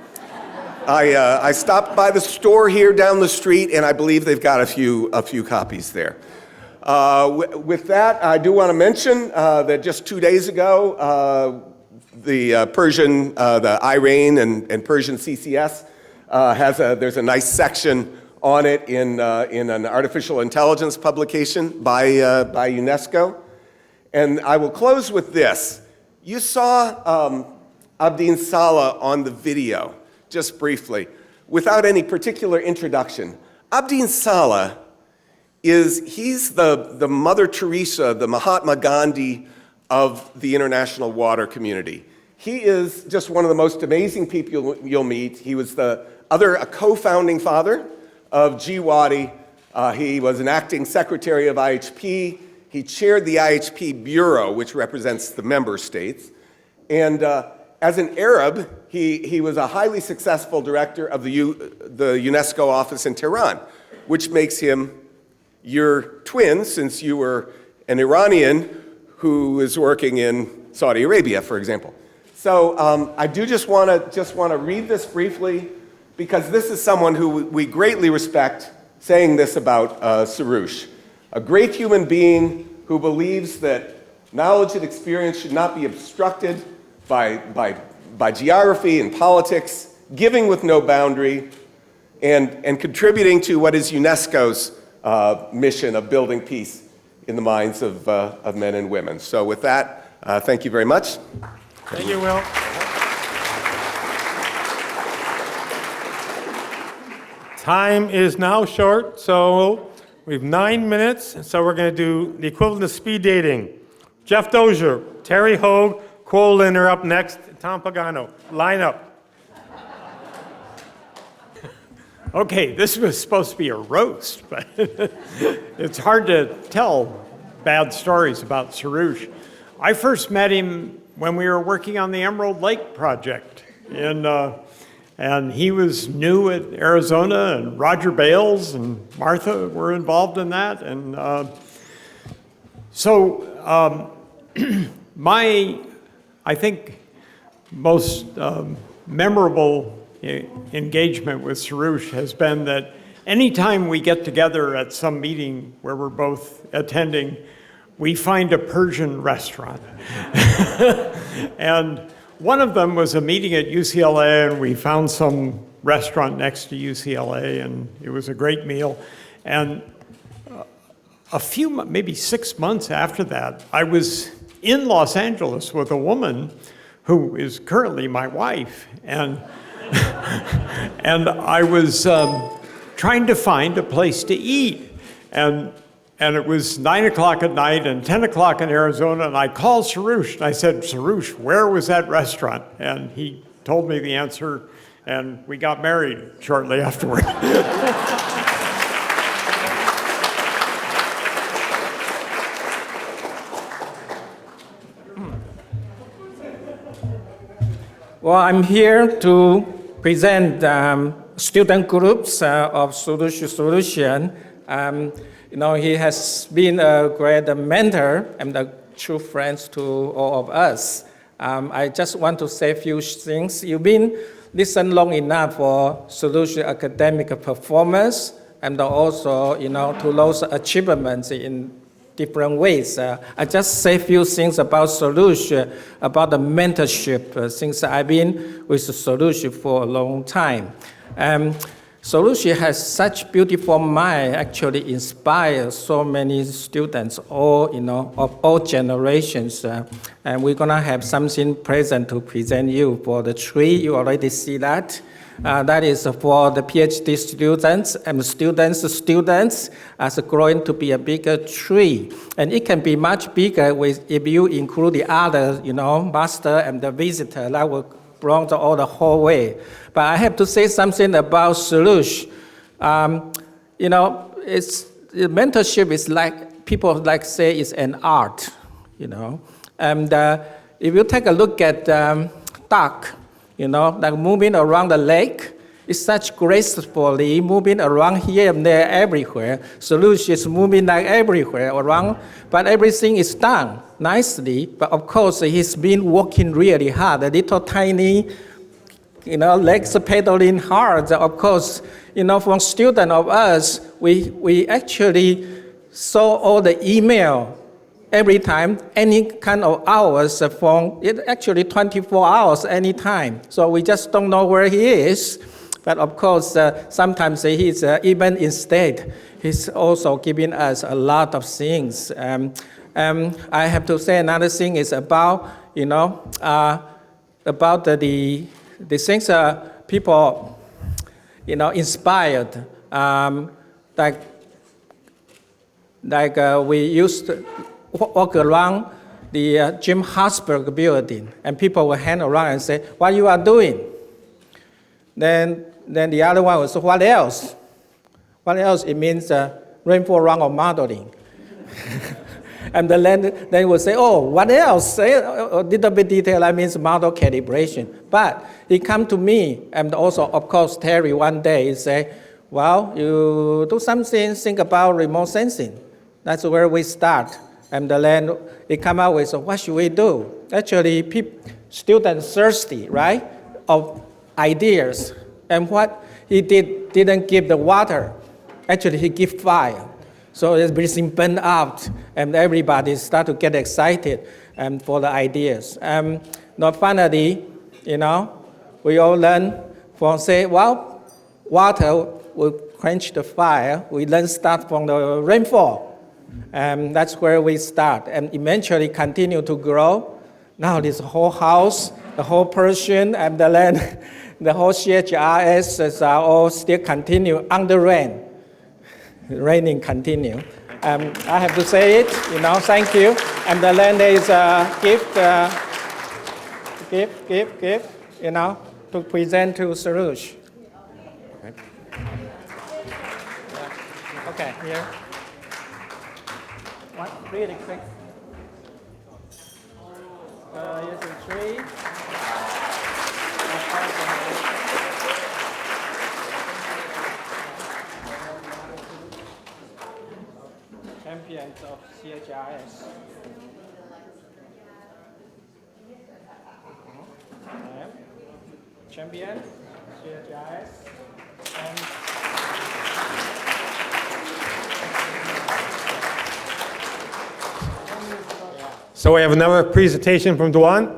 S18: I stopped by the store here down the street, and I believe they've got a few copies there. With that, I do want to mention that just 2 days ago, the Persian, the Irvine and Persian CCS there's a nice section on it in an artificial intelligence publication by UNESCO. And I will close with this. You saw Abdin Saleh on the video, just briefly, without any particular introduction. Abdin Saleh he's the Mother Teresa, the Mahatma Gandhi of the international water community. He is just one of the most amazing people you'll meet. He was a co-founding father of GWADI. He was an acting secretary of IHP. He chaired the IHP Bureau, which represents the member states. And as an Arab, he was a highly successful director of the UNESCO office in Tehran, which makes him your twin, since you were an Iranian who is working in Saudi Arabia, for example. So I do just want to read this briefly, because this is someone who we greatly respect, saying this about Soroosh, a great human being who believes that knowledge and experience should not be obstructed by geography and politics, giving with no boundary, and contributing to what is UNESCO's mission of building peace in the minds of men and women. So with that, thank you very much.
S2: Thank you, Will. Time is now short, so we have 9 minutes, so we're going to do the equivalent of speed dating. Jeff Dozier, Terry Hogue, Cole Lynn are up next, Tom Pagano. Line up. Okay, this was supposed to be a roast, but it's hard to tell bad stories about Soroosh. I first met him when we were working on the Emerald Lake project, and he was new at Arizona, and Roger Bales and Martha were involved in that, and I think most memorable engagement with Soroosh has been that anytime we get together at some meeting where we're both attending, we find a Persian restaurant. And one of them was a meeting at UCLA, and we found some restaurant next to UCLA, and it was a great meal. And maybe 6 months after that, I was in Los Angeles with a woman who is currently my wife, and I was trying to find a place to eat, and it was 9 o'clock at night and 10 o'clock in Arizona, and I called Soroosh, and I said, Soroosh, where was that restaurant? And he told me the answer, and we got married shortly afterward.
S19: Well, I'm here to present student groups of Sorooshian. He has been a great mentor and a true friend to all of us. I just want to say a few things. You've been listening long enough for Soroosh academic performance, and also, to those achievements in different ways. I just say a few things about Soroosh, about the mentorship, since I've been with Soroosh for a long time. Soroosh has such beautiful mind, actually inspires so many students, of all generations. And we're gonna have something present to present you for the tree. You already see that. That is for the PhD students and students as growing to be a bigger tree. And it can be much bigger if you include the other, master and the visitor that will bring all the whole way. But I have to say something about Soroosh. Mentorship is like people like say it's an art, you know. And if you take a look at duck, you know, like moving around the lake, it's such gracefully moving around here and there everywhere. Soroosh is moving like everywhere around, but everything is done nicely. But of course, he's been working really hard. A little tiny, you know, legs pedaling hard. Of course, you know, from student of us, we actually saw all the email every time, any kind of hours from it. Actually, 24 hours anytime. So we just don't know where he is. But of course, sometimes he's even instead, he's also giving us a lot of things. I have to say another thing is about, you know, about the things people, you know, inspired. Like we used to walk around the Jim Harsberg building, and people will hang around and say, "What you are doing?" Then the other one was, "What else?" What else? It means rainfall runoff modeling. And then they will say, "Oh, what else?" Say a little bit detail. That means model calibration. But he come to me, and also, of course, Terry one day say, "Well, you do something. Think about remote sensing." That's where we start. And then he come out with, "So what should we do?" Actually, students thirsty, right, of ideas. And what he didn't give the water. Actually, he gave fire. So everything burned out, and everybody start to get excited for the ideas. Now finally, you know, we all learn from say, well, water will quench the fire. We then start from the rainfall. That's where we start, and eventually continue to grow. Now this whole house, the whole Persian, and the land, the whole CHRS are all still continue under rain. Raining continue. I have to say it, you know, thank you. And the land is a gift, you know, to present to Soroosh. Okay, here. What, really quick. Here's a tree. Champions of CHRS. Champion, CHRS.
S2: So we have another presentation from Duan.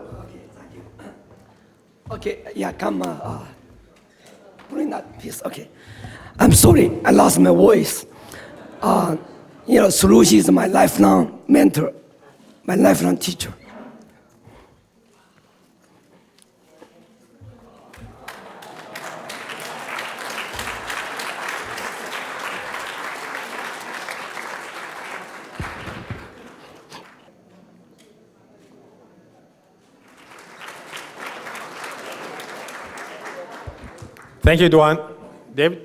S20: Okay, yeah, come bring that piece. Okay, I'm sorry, I lost my voice. You know, Soroosh is my lifelong mentor, my lifelong teacher.
S2: Thank you, Duan. David?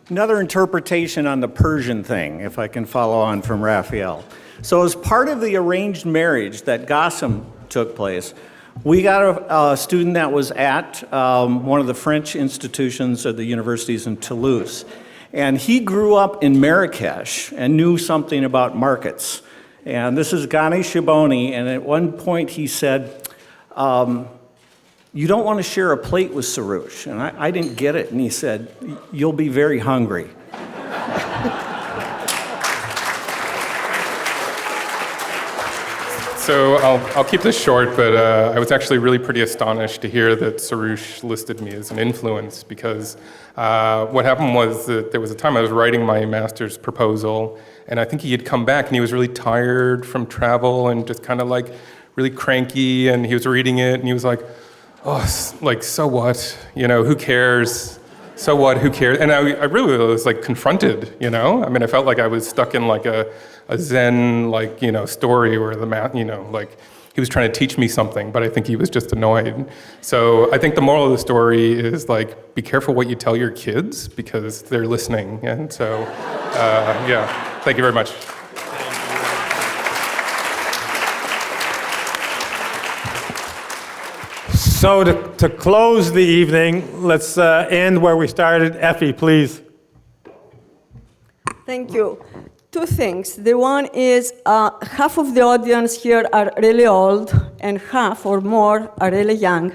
S21: Another interpretation on the Persian thing, if I can follow on from Raphael. So as part of the arranged marriage that Gassim took place, we got a student that was at one of the French institutions of the universities in Toulouse. And he grew up in Marrakesh and knew something about markets. And this is Ghani Shiboni, and at one point he said, you don't want to share a plate with Soroosh. And I didn't get it, and he said, you'll be very hungry.
S22: So I'll keep this short, but I was actually really pretty astonished to hear that Soroosh listed me as an influence, because what happened was that there was a time I was writing my master's proposal, and I think he had come back and he was really tired from travel and just kind of like really cranky, and he was reading it and he was like, oh, like, so what? You know, who cares? So what, who cares? And I really was like confronted, you know? I mean, I felt like I was stuck in like a Zen, like, you know, story where the math, you know, like he was trying to teach me something, but I think he was just annoyed. So I think the moral of the story is like, be careful what you tell your kids because they're listening. And so, yeah. Thank you very much.
S2: So to close the evening, let's end where we started. Effie, please.
S1: Thank you. Two things. The one is half of the audience here are really old and half or more are really young.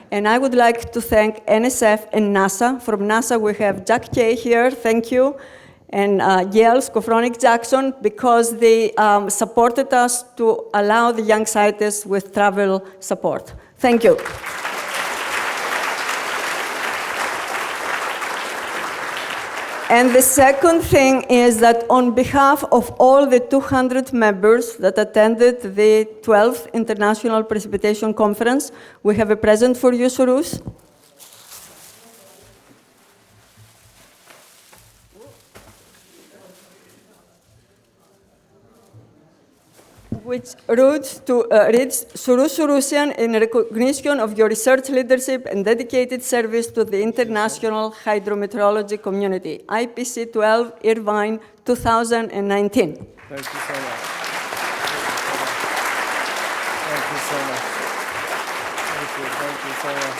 S1: And I would like to thank NSF and NASA. From NASA, we have Jack Kay here, thank you, and Yale's Kofronik Jackson, because they supported us to allow the young scientists with travel support. Thank you. And the second thing is that on behalf of all the 200 members that attended the 12th International Precipitation Conference, we have a present for you, Soroosh. Which reads Sorooshian in recognition of your research leadership and dedicated service to the international hydrometeorology community. IPC 12, Irvine, 2019.
S13: Thank you so much. Thank you so much. Thank you so much.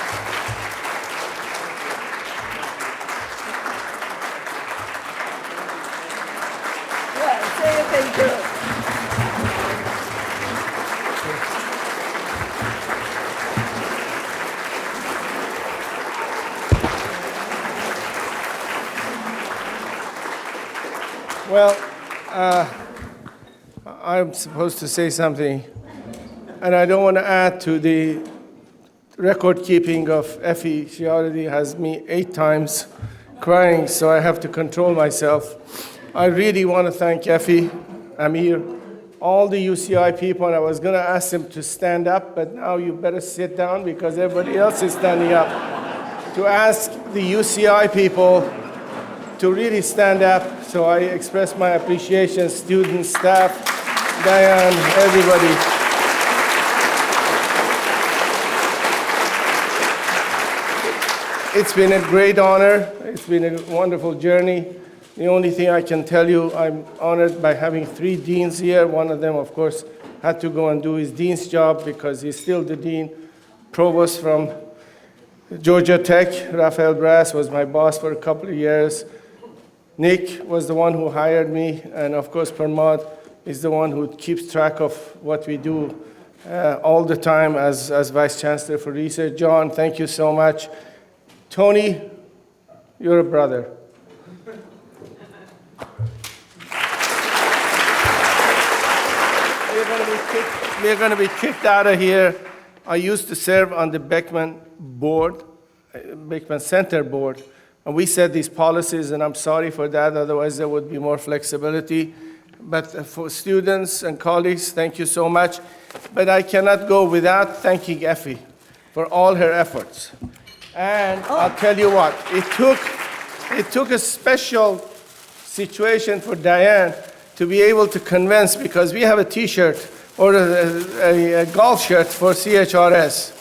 S1: Yeah, say thank you.
S13: Well, I'm supposed to say something, and I don't want to add to the record keeping of Effie. She already has me 8 times crying, so I have to control myself. I really want to thank Effie, Amir, all the UCI people, and I was going to ask them to stand up, but now you better sit down because everybody else is standing up. To ask the UCI people to really stand up, so I express my appreciation, students, staff, Diane, everybody. It's been a great honor. It's been a wonderful journey. The only thing I can tell you, I'm honored by having 3 deans here. One of them, of course, had to go and do his dean's job because he's still the dean. Provost from Georgia Tech, Raphael Brass, was my boss for a couple of years. Nick was the one who hired me, and of course, Permad is the one who keeps track of what we do all the time as Vice Chancellor for Research. John, thank you so much. Tony, you're a brother. We're going to be kicked out of here. I used to serve on the Beckman board, Beckman Center board, and we set these policies, and I'm sorry for that, otherwise there would be more flexibility. But for students and colleagues, thank you so much. But I cannot go without thanking Effie for all her efforts. And I'll tell you what, it took a special situation for Diane to be able to convince, because we have a T-shirt or a golf shirt for CHRS.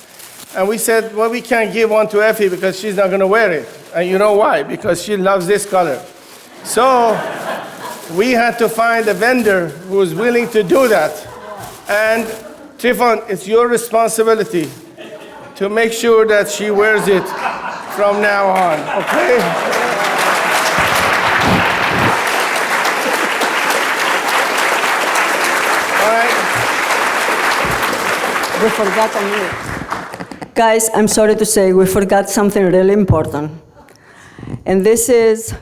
S13: And we said, well, we can't give one to Effie because she's not going to wear it. And you know why? Because she loves this color. So we had to find a vendor who was willing to do that. And Trifon, it's your responsibility to make sure that she wears it from now on, okay? All right.
S1: We forgot Amir. Guys, I'm sorry to say, we forgot something really important. And this is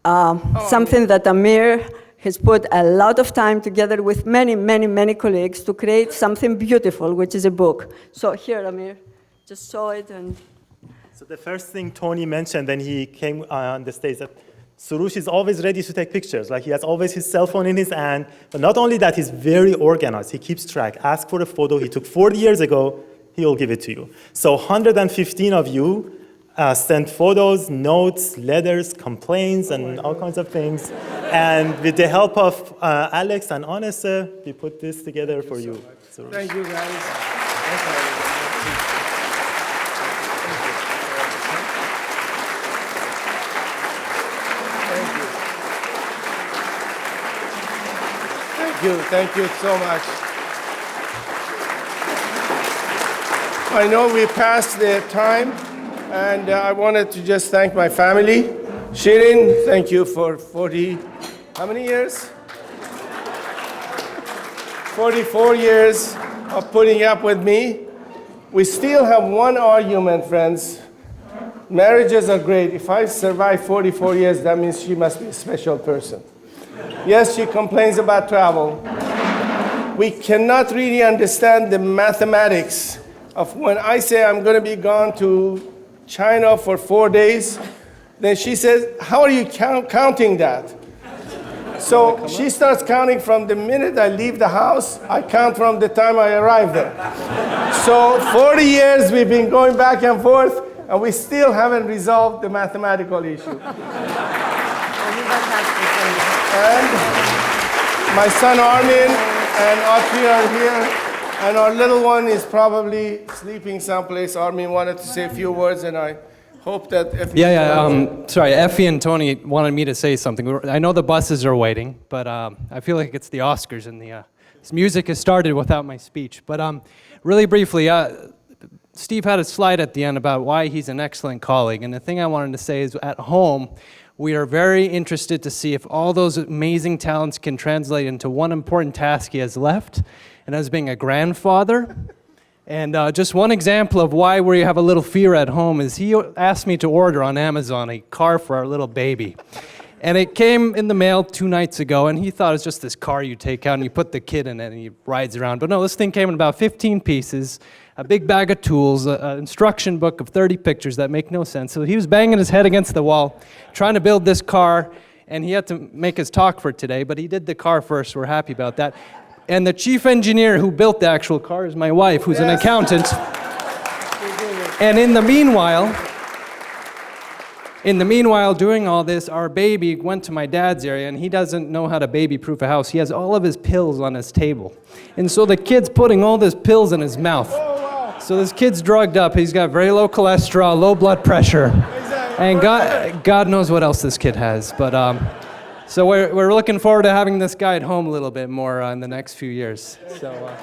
S1: something that Amir has put a lot of time together with many, many, many colleagues to create something beautiful, which is a book. So here, Amir, just saw it. And
S3: so the first thing Tony mentioned when he came on the stage, that Soroosh is always ready to take pictures. Like, he has always his cell phone in his hand. But not only that, he's very organized. He keeps track. Ask for a photo he took 40 years ago, he'll give it to you. So 115 of you sent photos, notes, letters, complaints, and all kinds of things. And with the help of Alex and Anessa, we put this together for you.
S13: Thank you, guys. Thank you so much. I know we passed the time, and I wanted to just thank my family. Shirin, thank you for 40, how many years? 44 years of putting up with me. We still have one argument, friends. Marriages are great. If I survive 44 years, that means she must be a special person. Yes, she complains about travel. We cannot really understand the mathematics of when I say I'm going to be gone to China for 4 days, then she says, how are you counting that? So she starts counting from the minute I leave the house. I count from the time I arrive there. So 40 years we've been going back and forth, and we still haven't resolved the mathematical issue. And my son Armin and Audrey are here, and our little one is probably sleeping someplace. Armin wanted to say a few words, and I hope that Effie...
S4: Sorry, Effie and Tony wanted me to say something. I know the buses are waiting, but I feel like it's the Oscars, and this music has started without my speech. But really briefly, Steve had a slide at the end about why he's an excellent colleague, and the thing I wanted to say is at home, we are very interested to see if all those amazing talents can translate into one important task he has left, and as being a grandfather. And just one example of why we have a little fear at home is he asked me to order on Amazon a car for our little baby. And it came in the mail 2 nights ago, and he thought it was just this car you take out and you put the kid in it and he rides around. But no, this thing came in about 15 pieces, a big bag of tools, an instruction book of 30 pictures that make no sense. So he was banging his head against the wall, trying to build this car, and he had to make his talk for today, but he did the car first. We're happy about that. And the chief engineer who built the actual car is my wife, who's an accountant. And in the meanwhile, doing all this, our baby went to my dad's area, and he doesn't know how to baby-proof a house. He has all of his pills on his table. And so the kid's putting all these pills in his mouth. So this kid's drugged up. He's got very low cholesterol, low blood pressure. And God knows what else this kid has. But so we're looking forward to having this guy at home a little bit more in the next few years. So.